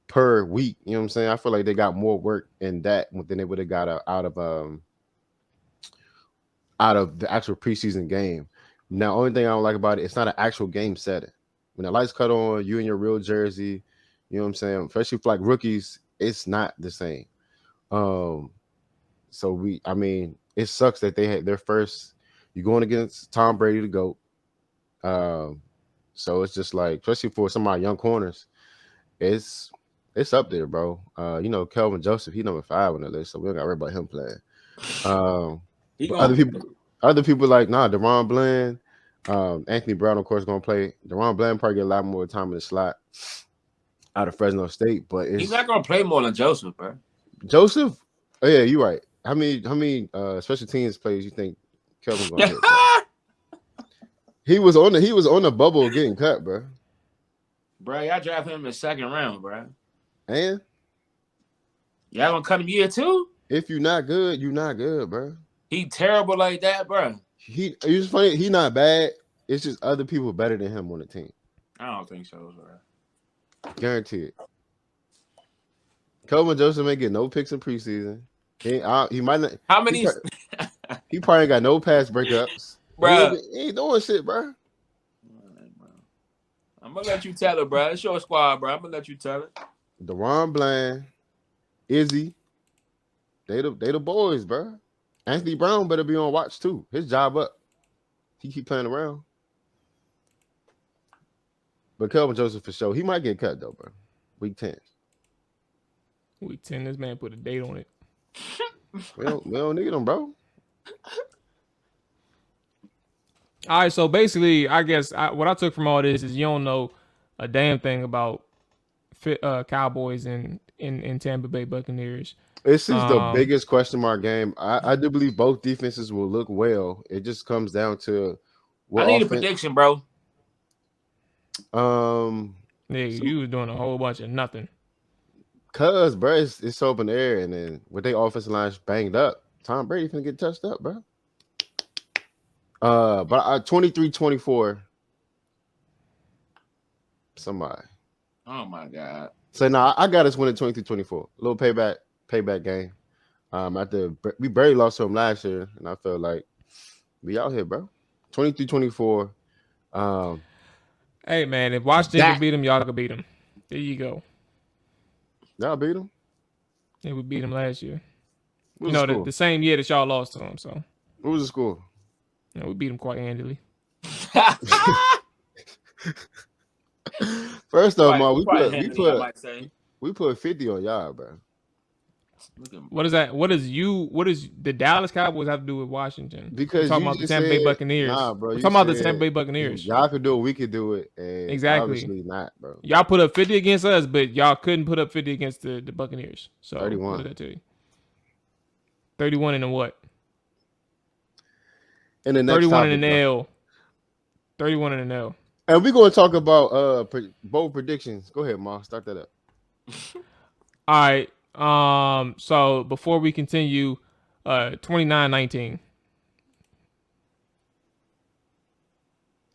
per week, you know what I'm saying? I feel like they got more work in that than they would have got out of the actual preseason game. Now, only thing I don't like about it, it's not an actual game setting. When the lights cut on, you in your real jersey, you know what I'm saying? Especially for like rookies, it's not the same. So it sucks that they had their first. You're going against Tom Brady, the GOAT. So it's just like, especially for some of our young corners, it's up there, bro. Kelvin Joseph, he's number 5 on the list, so we don't got to worry about him playing. Other people like DeRon Bland, Anthony Brown, of course, gonna play. DeRon Bland probably get a lot more time in the slot out of Fresno State, but he's not gonna play more than Joseph, bro. Joseph, oh yeah, you're right. How many special teams plays you think Kelvin's gonna get? He was on the bubble getting cut, bro. Bro, y'all draft him in the 2nd round, bro. And y'all gonna cut him year 2? If you're not good, you're not good, bro. He terrible like that, bro. It's funny. He not bad. It's just other people better than him on the team. I don't think so, bro. Guaranteed. Kelvin Joseph may get no picks in preseason. He might not. How many? He probably ain't got no pass breakups. Bro. He ain't doing shit, bro. I'm gonna let you tell it, bro. It's your squad, bro. I'm gonna let you tell it. DeRon Bland, Izzy, they the boys, bro. Anthony Brown better be on watch too. His job up. He keep playing around. But Kelvin Joseph for sure. He might get cut though, bro. Week 10. Week 10, this man put a date on it. we don't need him, bro. All right, so basically, I guess what I took from all this is you don't know a damn thing about Cowboys and Tampa Bay Buccaneers. This is the biggest question mark game. I do believe both defenses will look well. It just comes down to I need a prediction, bro. You was doing a whole bunch of nothing. Cause, bro, it's open air, and then with their offensive lines banged up, Tom Brady finna get touched up, bro. But 23-24. Somebody. Oh my God. So now I got us winning 23-24. A little payback game. After we barely lost to them last year, and I felt like we out here, bro. 23-24. Hey man, if Washington can beat them, y'all can beat them. There you go. Y'all beat them? Yeah, we beat them last year. What was the same year that y'all lost to them. So what was the score? We beat them quite handily. First off, Ma, we put 50 on y'all, bro. What is that? What does the Dallas Cowboys have to do with Washington? Because we're talking about the Tampa Bay Buccaneers. Nah, bro. We're talking about the Tampa Bay Buccaneers. Y'all could do it, we could do it. And exactly. Obviously not, bro. Y'all put up 50 against us, but y'all couldn't put up 50 against the Buccaneers. So 31. What did that tell you? 31 in the what? In the next 31 topic, in an L. 31 in an L. And we're going to talk about bold predictions. Go ahead, Ma. Start that up. All right. So before we continue, 29-19.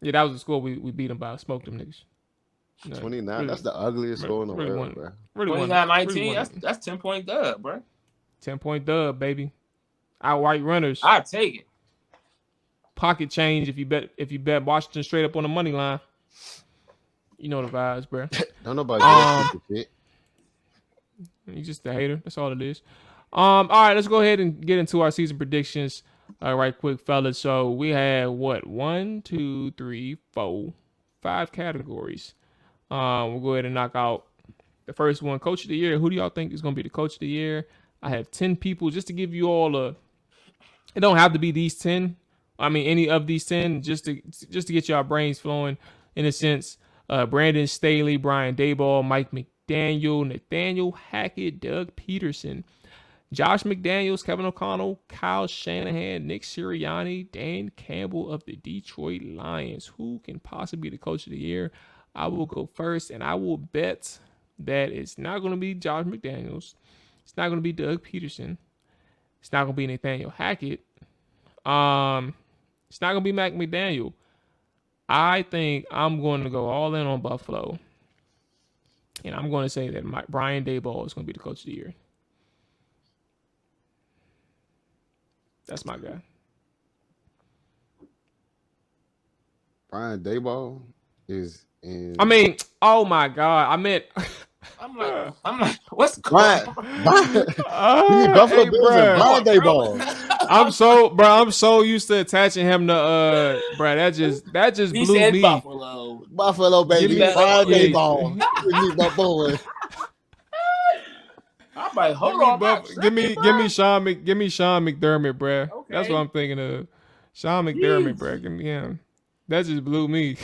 Yeah, that was the score we beat them by. Smoked them niggas. 29. Really, that's the ugliest score in the world, bro. 29-19. That's 10-point dub, bro. 10-point dub, baby. Our white runners. I take it. Pocket change if you bet Washington straight up on the money line. You know the vibes, bro. Don't nobody shit. You just a hater. That's all it is. All right, let's go ahead and get into our season predictions. Right quick, fellas. So we had what? 1, 2, 3, 4, 5 categories. We'll go ahead and knock out the first one. Coach of the year. Who do y'all think is going to be the coach of the year? I have 10 people just to give you all a. It don't have to be these 10. I mean, any of these 10, just to get y'all brains flowing in a sense. Brandon Staley, Brian Daboll, Mike McDaniel, Nathaniel Hackett, Doug Peterson, Josh McDaniels, Kevin O'Connell, Kyle Shanahan, Nick Sirianni, Dan Campbell of the Detroit Lions. Who can possibly be the coach of the year? I will go first, and I will bet that it's not going to be Josh McDaniels. It's not going to be Doug Peterson. It's not going to be Nathaniel Hackett. It's not going to be Mike McDaniel. I think I'm going to go all in on Buffalo. And I'm going to say that Brian Daboll is going to be the coach of the year. That's my guy. Brian Daboll is in. I mean, oh my God. I meant. I'm like, what's going on? Buffalo Bills and Brian Daboll. I'm so used to attaching him to that just blew me. Buffalo baby, Brian Daboll. Give me my boy. I'm like, hold on. Give me Sean McDermott, bro. Okay. That's what I'm thinking of. Sean McDermott, bro. Give me him. That just blew me.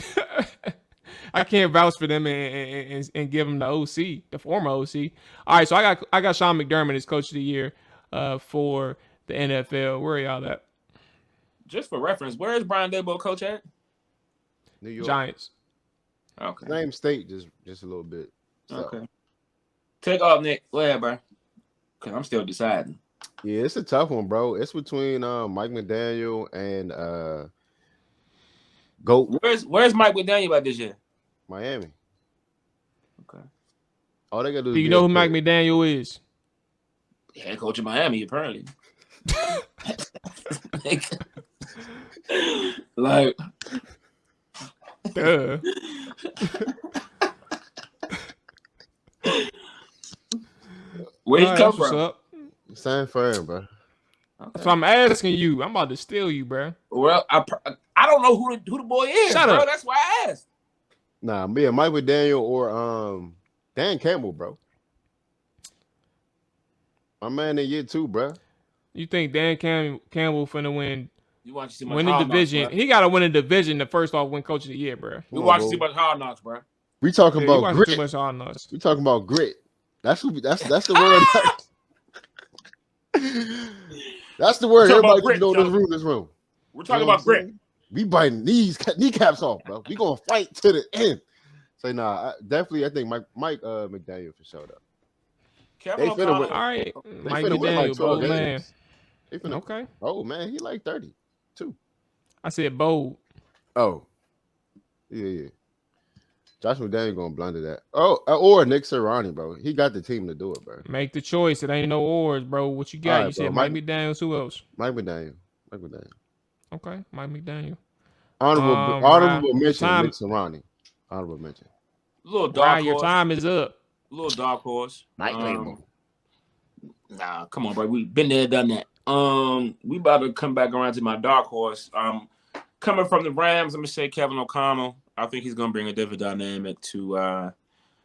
I can't vouch for them and give them the OC, the former OC. All right, so I got Sean McDermott as coach of the year for the NFL. Where are y'all at? Just for reference, where is Brian Daboll coach at? New York Giants. Okay. Same state, just a little bit. So. Okay. Take off, Nick. Go ahead, bro. Because I'm still deciding. Yeah, it's a tough one, bro. It's between Mike McDaniel and GOAT. Where's Mike McDaniel about this year? Miami. Okay. All they gotta do. Do you know who Mike McDaniel is? Head coach of Miami, apparently. like, duh. Where you come from? Up? San Fran, bro. Okay. So I'm asking you. I'm about to steal you, bro. Well, I don't know who the boy is. Shut bro. up. That's why I asked. Nah, me and Mike McDaniel or Dan Campbell, bro. My man in year 2, bro. You think Dan Campbell finna win? You want to see much win the division? Knocks, he got to win a division to first off win coach of the year, bro. You watch too much Hard Knocks, bro. We talking about grit. Too much Hard Knocks. We talking about grit. That's the word. That's the word everybody can know in this room. We're talking about grit. We biting kneecaps off, bro. We gonna fight to the end. Say nah, definitely. I think Mike McDaniel for sure though. All right, Mike McDaniel, bold man. Okay. Oh man, he like 32. I said bold. Oh, yeah. Josh McDaniels gonna blunder that. Oh, or Nick Sirianni, bro. He got the team to do it, bro. Make the choice. It ain't no ors, bro. What you got? All right, You said Mike McDaniels. Who else? Mike McDaniel. Okay, Mike McDaniel. Honorable mention, Nick Sirianni. Honorable mention. Little dark horse. Your time is up. Little dark horse. Mike Label. Nah, come on, bro. We been there, done that. We about to come back around to my dark horse. Coming from the Rams, I'm gonna say Kevin O'Connell. I think he's gonna bring a different dynamic to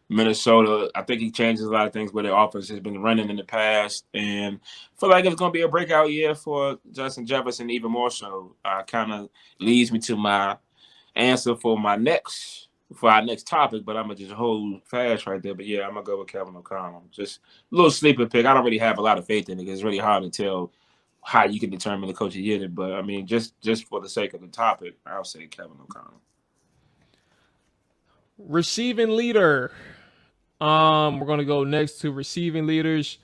Minnesota. I think he changes a lot of things where their offense has been running in the past, and I feel like it's gonna be a breakout year for Justin Jefferson, even more so. Kind of leads me to my answer for our next topic, but I'm gonna just hold fast right there. But yeah, I'm gonna go with Kevin O'Connell. Just a little sleeper pick. I don't really have a lot of faith in it. It's really hard to tell how you can determine the coach of the year, but I mean, just for the sake of the topic, I'll say Kevin O'Connell. Receiving leader. We're gonna go next to receiving leaders.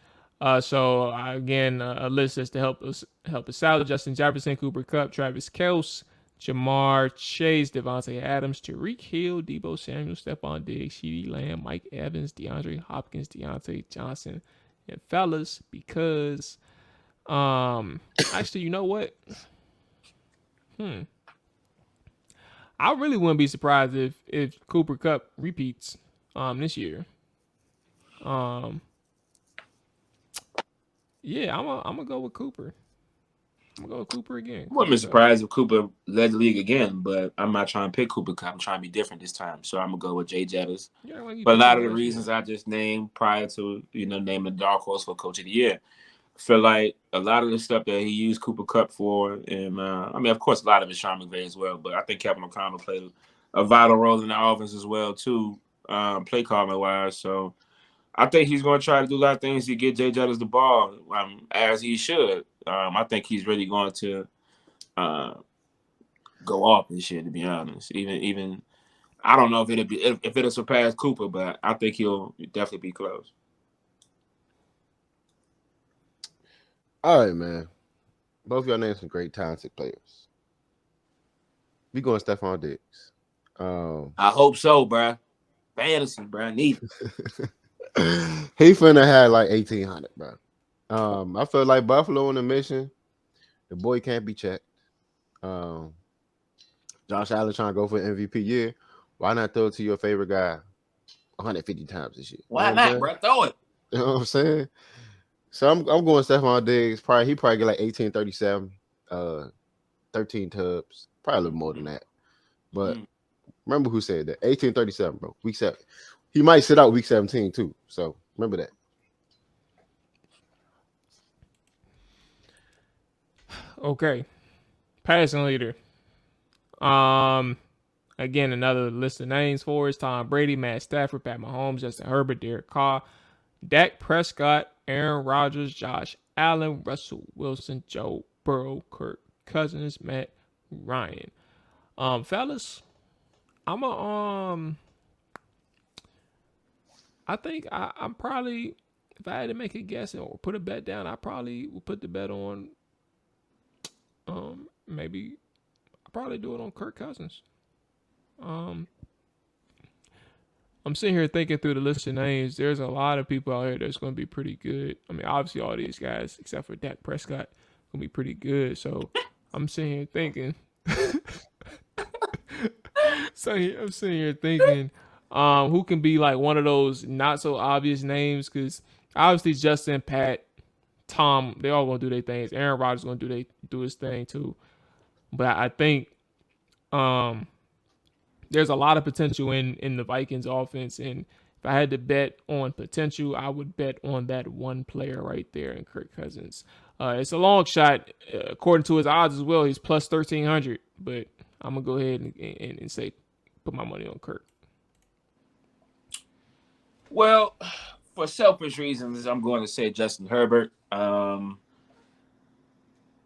So again, a list that's to help us out: Justin Jefferson, Cooper Kupp, Travis Kelce, Jamar Chase, Devontae Adams, Tyreek Hill, Deebo Samuel, Stephon Diggs, CeeDee Lamb, Mike Evans, DeAndre Hopkins, Deontay Johnson, and fellas, because actually, you know what? I really wouldn't be surprised if Cooper Kupp repeats this year. Yeah, I'm gonna go with Cooper. I'm gonna go with Cooper again. I wouldn't be surprised if Cooper led the league again, but I'm not trying to pick Cooper Kupp. I'm trying to be different this time, so I'm gonna go with Jay Jettas. Yeah, but a lot of the reasons I just named prior to naming the dark horse for Coach of the Year, I feel like a lot of the stuff that he used Cooper Kupp for, and I mean, of course, a lot of it is Sean McVay as well, but I think Kevin O'Connell played a vital role in the offense as well too, play calling wise. So I think he's going to try to do a lot of things to get Jay Jettas the ball, as he should. I think he's really going to go off this year, to be honest. Even I don't know if it'll surpass Cooper, but I think he'll definitely be close. All right, man. Both of y'all named some great talented players. We going Stephon Diggs. I hope so, bro. Fantasy, bro. Need it. He finna have like 1,800, bro. I feel like Buffalo on a mission. The boy can't be checked. Josh Allen trying to go for MVP year. Why not throw it to your favorite guy 150 times this year? Why not, bro? Throw it. You know what I'm saying? So I'm going Stephon Diggs. He probably get like 1837, 13 tubs, probably a little more than that. But remember who said that? 1837, bro. Week 7. He might sit out week 17 too. So remember that. Okay. Passing leader. Again, another list of names for us: Tom Brady, Matt Stafford, Pat Mahomes, Justin Herbert, Derek Carr, Dak Prescott, Aaron Rodgers, Josh Allen, Russell Wilson, Joe Burrow, Kirk Cousins, Matt Ryan. Fellas, I think I'm probably, if I had to make a guess or put a bet down, I probably would put the bet on maybe I'll probably do it on Kirk Cousins. I'm sitting here thinking through the list of names. There's a lot of people out here that's going to be pretty good. I mean, obviously all these guys, except for Dak Prescott, going to be pretty good. So I'm sitting here thinking. I'm sitting here thinking who can be like one of those not so obvious names, because obviously Justin, Pat, Tom, they all going to do their things. Aaron Rodgers going to do his thing too. But I think there's a lot of potential in the Vikings offense, and if I had to bet on potential, I would bet on that one player right there in Kirk Cousins. It's a long shot according to his odds as well. He's plus 1,300, but I'm gonna go ahead and say put my money on Kirk. Well, for selfish reasons, I'm going to say Justin Herbert.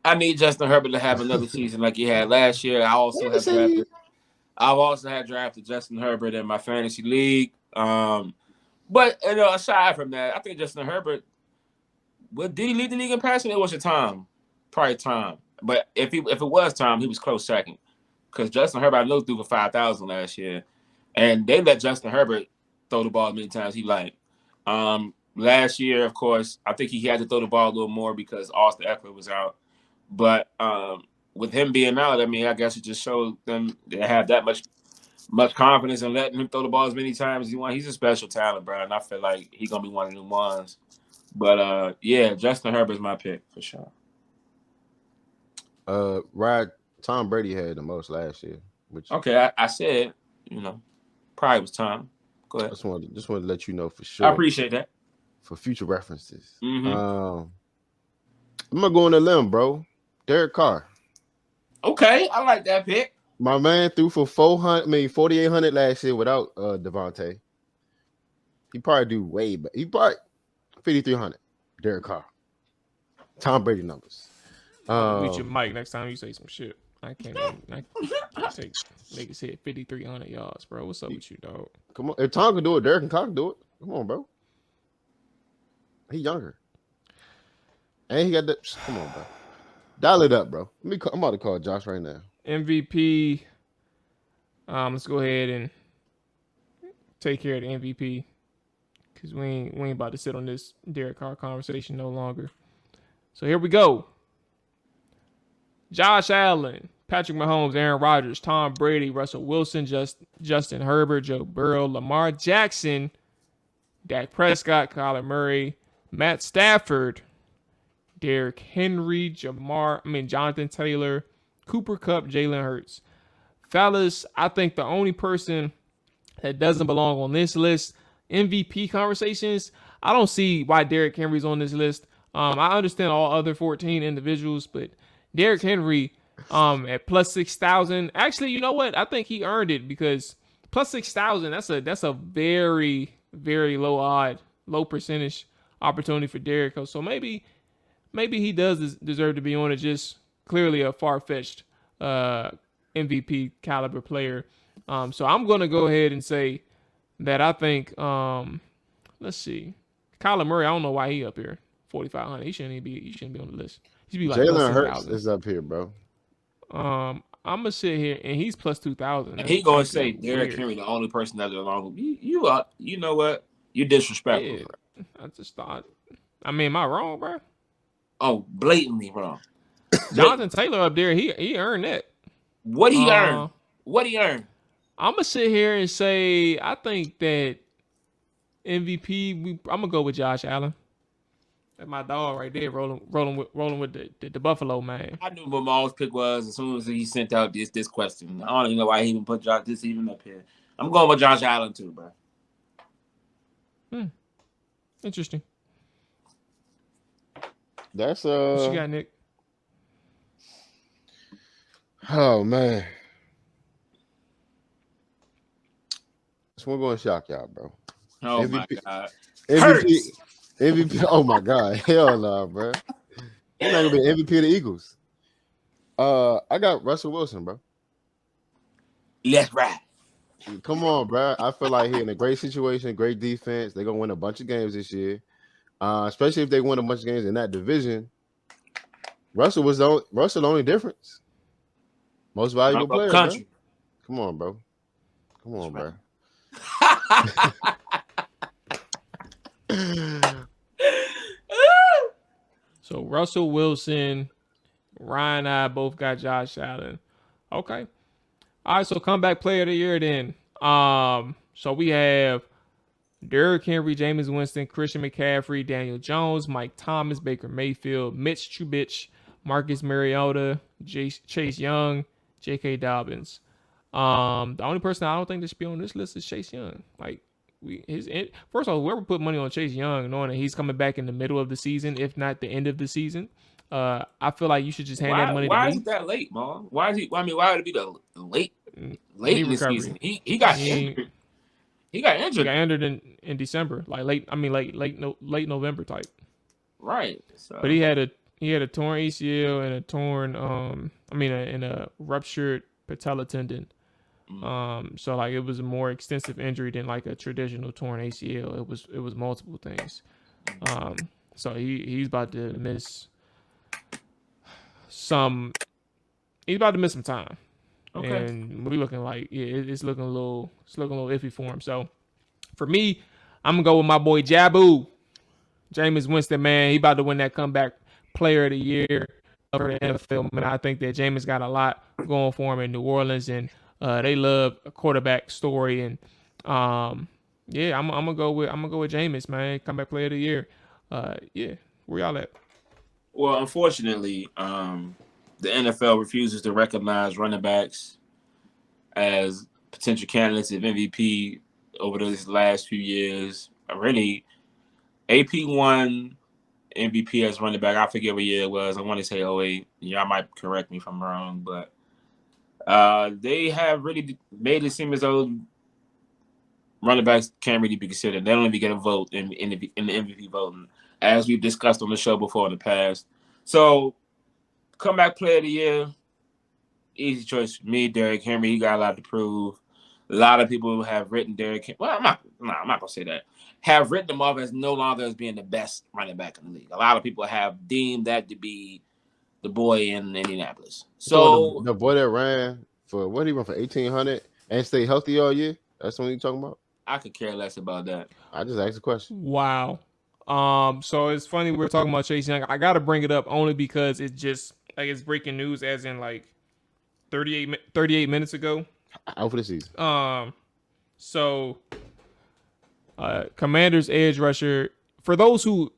I need Justin Herbert to have another season like he had last year. I've also had drafted Justin Herbert in my fantasy league. But aside from that, I think Justin Herbert, did he lead the league in passing? It was Tom. Probably Tom. But if it was Tom, he was close second. Because Justin Herbert, I know, threw for 5,000 last year. And they let Justin Herbert throw the ball many times he liked. Last year, of course, I think he had to throw the ball a little more because Austin Eckler was out. But with him being out, I mean, I guess it just showed them they have that much confidence in letting him throw the ball as many times as he wants. He's a special talent, bro, and I feel like he's going to be one of the ones. But, yeah, Justin Herbert's my pick for sure. Tom Brady had the most last year. Okay, I said, probably was Tom. Go ahead. Just wanted to let you know for sure. I appreciate that. For future references. Mm-hmm. I'm going to go on a limb, bro. Derek Carr. Okay, I like that pick. My man threw for 4,800 last year without Devontae. He probably do way better. He probably 5,300. Derek Carr. Tom Brady numbers. Beat your mic next time you say some shit. I can't say niggas hit 5,300 yards, bro. What's up with you, dog? Come on. If Tom can do it, Derek can do it. Come on, bro. He younger. And he got the come on, bro. Dial it up, bro. I'm about to call Josh right now. MVP. Let's go ahead and take care of the MVP. Cause we ain't about to sit on this Derek Carr conversation no longer. So here we go. Josh Allen, Patrick Mahomes, Aaron Rodgers, Tom Brady, Russell Wilson, Justin Herbert, Joe Burrow, Lamar Jackson, Dak Prescott, Kyler Murray, Matt Stafford, Derrick Henry, Jonathan Taylor, Cooper Kupp, Jalen Hurts. Fellas, I think the only person that doesn't belong on this list, MVP conversations, I don't see why Derrick Henry's on this list. I understand all other 14 individuals, but Derrick Henry at plus 6,000. Actually, you know what? I think he earned it because plus 6,000, that's a very, very low percentage opportunity for Derrick. So maybe he does deserve to be on it. Just clearly a far-fetched MVP caliber player. So I'm going to go ahead and say that I think, let's see, Kyler Murray, I don't know why he up here, 4,500. He shouldn't be on the list. He should be like Jalen Hurts is up here, bro. I'm going to sit here, and he's plus 2,000. And he going to say Derrick Henry, the only person that's along with you know what? You're disrespectful. Yeah, I just thought, am I wrong, bro? Oh, blatantly wrong. Jonathan Taylor up there, he earned that. What he earned? What he earned? I'm gonna sit here and say I think that MVP. I'm gonna go with Josh Allen. That's my dog right there, rolling with the Buffalo man. I knew what Maul's pick was as soon as he sent out this question. I don't even know why he even put this even up here. I'm going with Josh Allen too, bro. Interesting. That's What you got, Nick? Oh man. This one going to shock y'all, bro. Oh MVP, my god. MVP. Oh my god. Hell no, bro. He's not gonna be MVP of the Eagles. I got Russell Wilson, bro. Let's ride. Come on, bro. I feel like he's in a great situation, great defense. They're gonna win a bunch of games this year. Especially if they win a bunch of games in that division. Russell the only difference. Most valuable player. Bro. Come on, bro. Come on, bro. So Russell Wilson, Ryan and I both got Josh Allen. Okay. All right, so comeback player of the year then. So we have Derrick Henry, Jameis Winston, Christian McCaffrey, Daniel Jones, Mike Thomas, Baker Mayfield, Mitch Trubisky, Marcus Mariota, Chase Young, J.K. Dobbins. The only person I don't think that should be on this list is Chase Young. Like first of all, whoever put money on Chase Young, knowing that he's coming back in the middle of the season, if not the end of the season, I feel like you should just hand that money to me. Why is it that late, Mom? Why is he? I mean, why would it be the late in the season? He got injured. He got injured. He got injured in December, like late November type. Right. So. But he had a torn ACL and a torn and a ruptured patella tendon. So like it was a more extensive injury than like a traditional torn ACL. It was multiple things. So he's about to miss some. He's about to miss some time. Okay. And we're looking like it's looking a little iffy for him. So for me, I'm gonna go with my boy Jabu, Jameis Winston. Man, he about to win that comeback player of the year for the NFL. Man, I think that Jameis got a lot going for him in New Orleans, and they love a quarterback story. And yeah, I'm gonna go with Jameis, man, comeback player of the year. Yeah, where y'all at? Well, unfortunately, the NFL refuses to recognize running backs as potential candidates of MVP over these last few years. Really, AP won MVP as running back. I forget what year it was. I want to say 08. Y'all might correct me if I'm wrong, but they have really made it seem as though running backs can't really be considered. They don't even get a vote in the MVP voting, as we've discussed on the show before in the past. So, comeback player of the year, easy choice for me, Derrick Henry. He got a lot to prove. A lot of people have written Derrick Henry. Well, I'm not gonna say that. Have written him off as no longer as being the best running back in the league. A lot of people have deemed that to be the boy in Indianapolis. So the boy that ran for what he run for 1,800 and stay healthy all year. That's what you talking about. I could care less about that. I just asked a question. Wow. So it's funny we're talking about Chase Young. I gotta bring it up only because it's just like it's breaking news, as in like 38 minutes ago. Out for the season. So Commanders edge rusher. For those who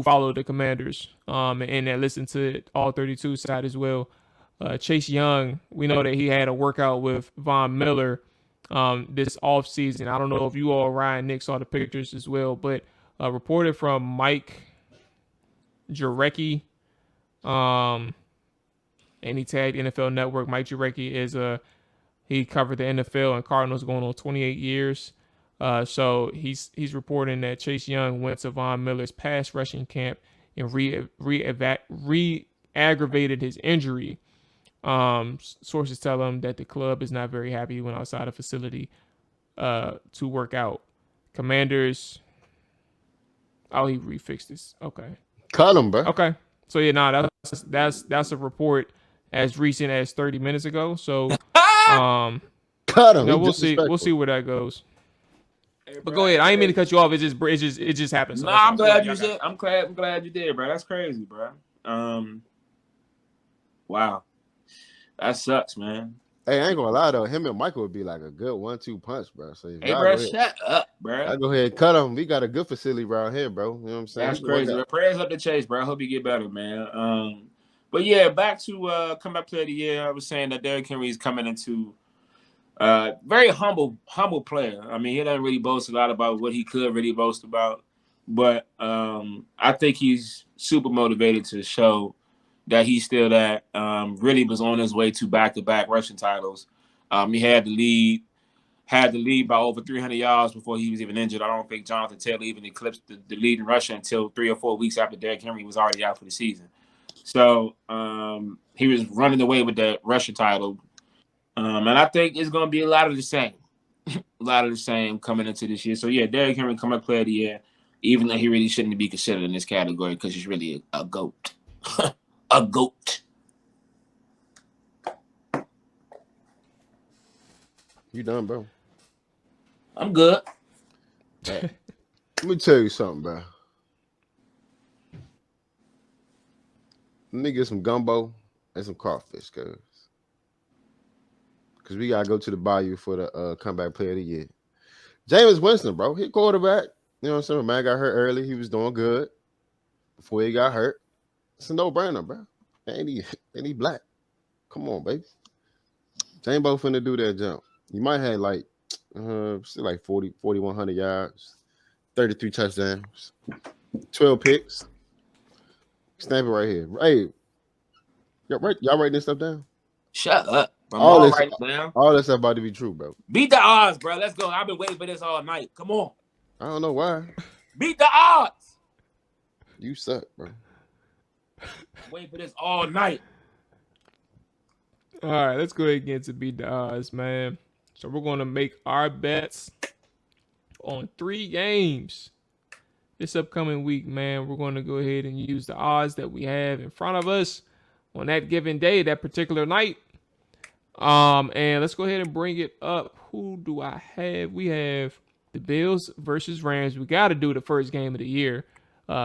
follow the Commanders, and that listen to all 32 side as well, Chase Young. We know that he had a workout with Von Miller this offseason. I don't know if you all, Ryan, Nick, saw the pictures as well, but reported from Mike Jurecki, and he tagged NFL Network. Mike Jurecki is he covered the NFL and Cardinals going on 28 years. So he's reporting that Chase Young went to Von Miller's pass rushing camp and re-aggravated his injury. Sources tell him that the club is not very happy. He went outside the facility to work out. Commanders. Oh, he refixed this. Okay. Cut him, bro. Okay. So yeah, that's a report as recent as 30 minutes ago. So cut him. We'll see where that goes. Hey, bro, but go ahead. I ain't mean to cut you off. It just happened. So I'm glad you did. I'm glad you did, bro. That's crazy, bro. Wow. That sucks, man. Hey, I ain't gonna lie though. Him and Michael would be like a good 1-2 punch, bro. So hey, bro, shut up, bro. I go ahead and cut him. We got a good facility around here, bro. You know what I'm saying? That's crazy. Bro. Prayers up to Chase, bro. I hope you get better, man. But yeah, back to comeback player of the year. I was saying that Derrick Henry is coming into very humble player. I mean, he doesn't really boast a lot about what he could really boast about, but I think he's super motivated to show that he's still that. Really was on his way to back-to-back rushing titles. He had the lead by over 300 yards before he was even injured. I don't think Jonathan Taylor even eclipsed the lead in rushing until 3 or 4 weeks after Derrick Henry was already out for the season. So he was running away with the rushing title. And I think it's going to be a lot of the same. Coming into this year. So, yeah, Derrick Henry comeback player of the year, even though he really shouldn't be considered in this category because he's really a GOAT. A GOAT. You done, bro? I'm good. Let me tell you something, bro. Let me get some gumbo and some crawfish, because we got to go to the bayou for the comeback player of the year. Jameis Winston, bro. He quarterback. You know what I'm saying? Man got hurt early. He was doing good before he got hurt. It's a no-brainer, bro. Ain't he black? Come on, baby. Jambo finna do that jump. You might have like 4,100 yards, 33 touchdowns, 12 picks. Snap it right here. Hey, y'all writing this stuff down? Shut up. All this stuff about to be true, bro. Beat the odds, bro. Let's go. I've been waiting for this all night. Come on. I don't know why. Beat the odds. You suck, bro. Wait for this all night. All right, let's go ahead and get to beat the odds, man. So we're going to make our bets on 3 games this upcoming week, man. We're going to go ahead and use the odds that we have in front of us on that given day, that particular night. And let's go ahead and bring it up. Who do I have? We have the Bills versus Rams. We got to do the first game of the year.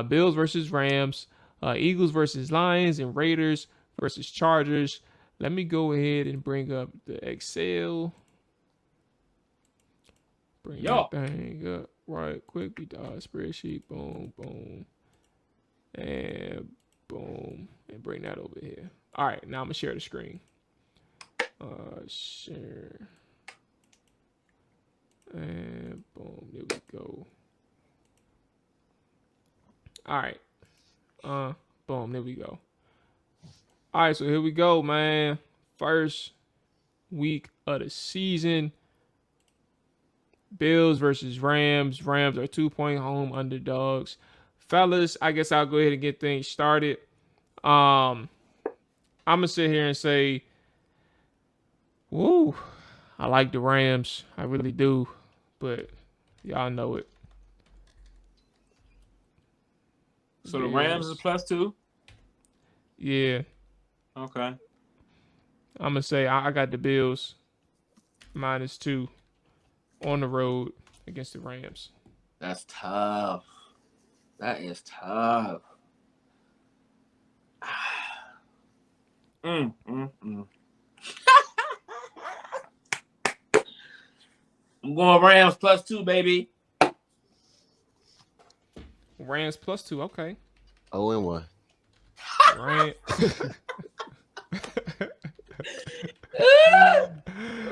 Bills versus Rams, Eagles versus Lions, and Raiders versus Chargers. Let me go ahead and bring up the Excel. Bring that thing up right quick. Spreadsheet. Boom, boom, and boom, and bring that over here. All right, now I'm gonna share the screen. Share. And boom, there we go. All right. Boom, there we go. All right, so here we go, man. First week of the season. Bills versus Rams. Rams are 2-point home underdogs. Fellas, I guess I'll go ahead and get things started. I'm gonna sit here and say, woo, I like the Rams. I really do. But y'all know it. So the Rams is +2? Yeah. Okay. I'm going to say I got the Bills -2 on the road against the Rams. That's tough. That is tough. I'm going Rams +2, baby. Rams +2, okay. 0-1. Rams.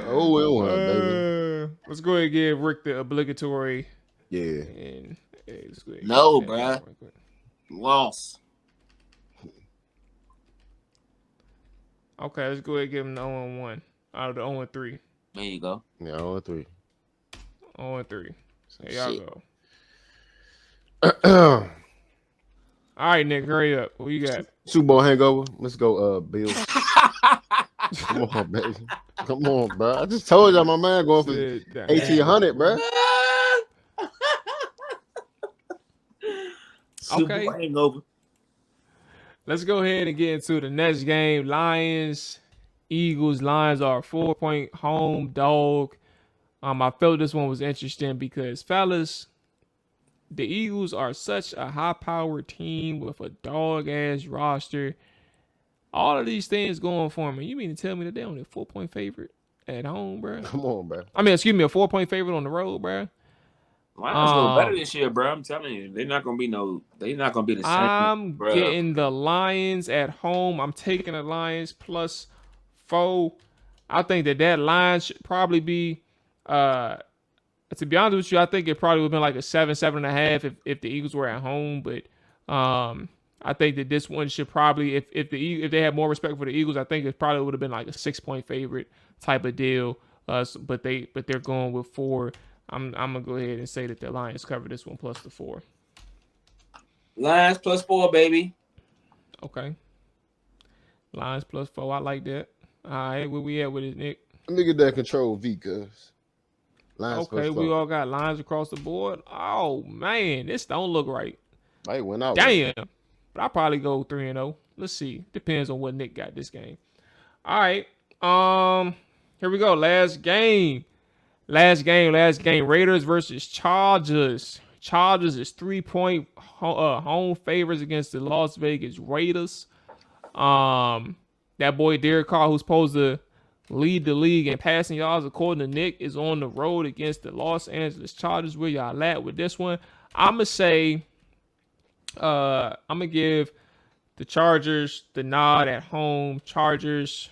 0-1, baby. Let's go ahead and give Rick the obligatory. Yeah. And, hey, let's go ahead no, bruh. Loss. Okay, let's go ahead and give him the 0-1 out of the 0-3. There you go. Yeah, 0-3. 0-3. There y'all Shit. go. All right, Nick, hurry up. What you got? Super Bowl hangover. Let's go, Bills. Come on, baby. Come on, bro. I just told y'all my man going for 1,800, bro. Okay. Hangover. Let's go ahead and get into the next game. Lions, Eagles. Lions are a 4-point home dog. I felt this one was interesting because, fellas, the Eagles are such a high-powered team with a dog-ass roster. All of these things going for me. You mean to tell me that they're only a 4-point favorite at home, bro? Come on, bro. I mean, excuse me, a 4-point favorite on the road, bro. Lions go better this year, bro. I'm telling you, they're not gonna be the same. I'm bro. getting the Lions at home. I'm taking the Lions +4. I think that line should probably be, to be honest with you, I think it probably would have been like a 7.5 if the Eagles were at home. But I think that this one should probably, if they had more respect for the Eagles, I think it probably would have been like a 6-point favorite type of deal. But they're going with 4. I'm gonna go ahead and say that the Lions cover this one +4. Lions +4, baby. Okay. Lions +4. I like that. All right, where we at with it, Nick? Let me get that control V, cuz. Lions Okay, +4. we all got lines across the board. Oh man, this don't look right. Right, went out. Damn. But I'll probably go 3-0. Let's see. Depends on what Nick got this game. All right. Here we go. Last game. Raiders versus Chargers. Chargers is 3-point home favorites against the Las Vegas Raiders. That boy Derek Carr, who's supposed to lead the league in passing yards, according to Nick, is on the road against the Los Angeles Chargers. Where y'all at with this one? I'm gonna say, I'm gonna give the Chargers the nod at home. Chargers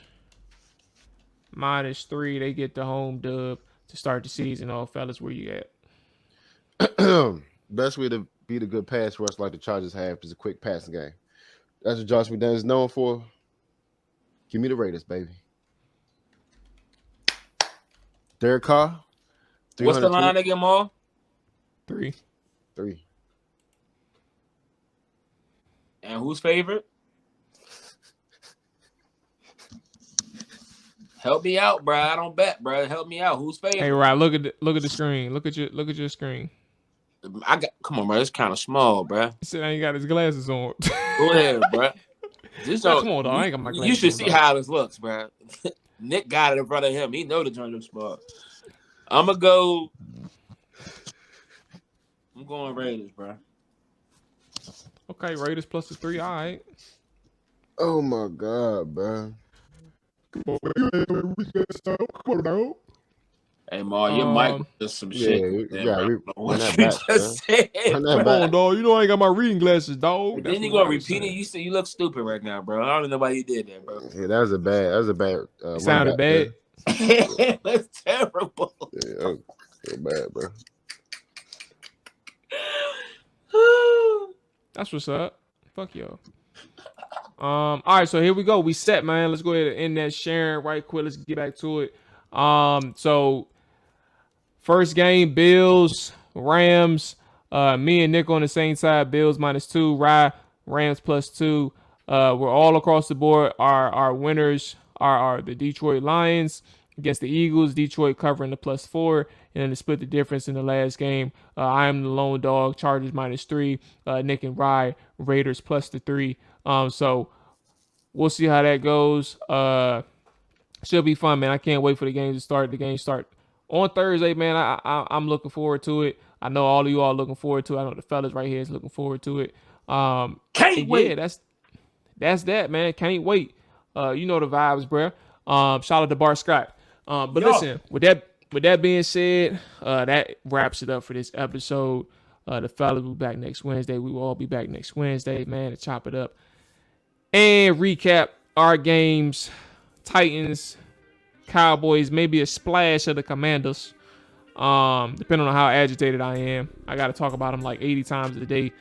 -3. They get the home dub to start the season off. Fellas, where you at? Best way to beat a good pass rush like the Chargers have is a quick passing game. That's what Josh McDaniels is known for. Give me the Raiders, baby. Derek Carr. What's the line again, Mual? 3. And who's favorite? Help me out, bro. I don't bet, bro. Help me out. Who's favorite? Hey, Rod, look at the screen. Look at your screen. Come on, bro. It's kind of small, bro. He said I ain't got his glasses on. Go ahead, bro. Come on, dog. I ain't got my glasses. You should on, see dog. how this looks, bro. Nick got it in front of him. He know the joint was smart. I'm going Raiders, bro. Okay, Raiders plus the 3. All right. Oh my God, bro. Come on, dog. Hey, Ma, your mic was some shit. Yeah, what you just said. Come on, dog. You know I ain't got my reading glasses, dog. And then you gonna repeat it. You said you look stupid right now, bro. I don't know why you did that, bro. Yeah, that was a bad. It sounded bad. That's terrible. Yeah, so bad, bro. That's what's up. Fuck y'all. All right, so here we go. We set, man. Let's go ahead and end that sharing right quick. Let's get back to it. So first game, Bills, Rams. Me and Nick on the same side. Bills -2, Rams +2. We're all across the board. Our winners are the Detroit Lions against the Eagles. Detroit covering the +4, and then to split the difference in the last game. I am the lone dog. Chargers -3. Nick and Rye, Raiders +3. So we'll see how that goes. Should be fun, man. I can't wait for the game to start. The game start on Thursday, man. I'm looking forward to it. I know all of you are looking forward to it. I know the fellas right here is looking forward to it. Can't wait. Yeah, that's that, man. Can't wait. You know the vibes, bro. Shout out to Bart Scott. But listen, with that being said, that wraps it up for this episode. The fellas will be back next Wednesday. We will all be back next Wednesday, man, to chop it up and recap our games. Titans, Cowboys, maybe a splash of the Commanders. Depending on how agitated I am. I got to talk about them like 80 times a day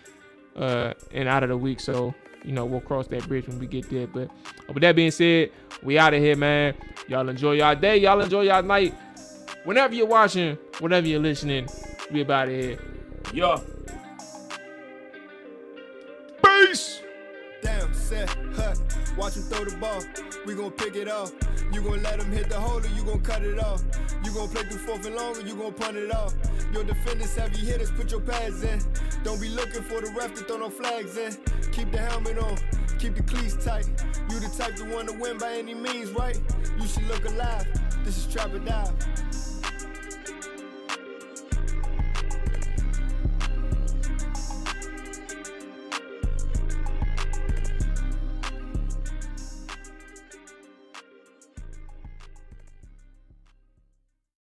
and out of the week. So, we'll cross that bridge when we get there. But with that being said, we out of here, man. Y'all enjoy y'all day. Y'all enjoy y'all night. Whenever you're watching, whenever you're listening, we about to here. Yo. Peace. Down, set, watch him throw the ball. We gon' pick it off. You gon' let him hit the hole or you gon' cut it off. You gon' play through 4th and long or you gon' punt it off. Your defenders heavy hitters, put your pads in. Don't be looking for the ref to throw no flags in. Keep the helmet on, keep the cleats tight. You the type to want to win by any means, right? You should look alive. This is Trap or Dive.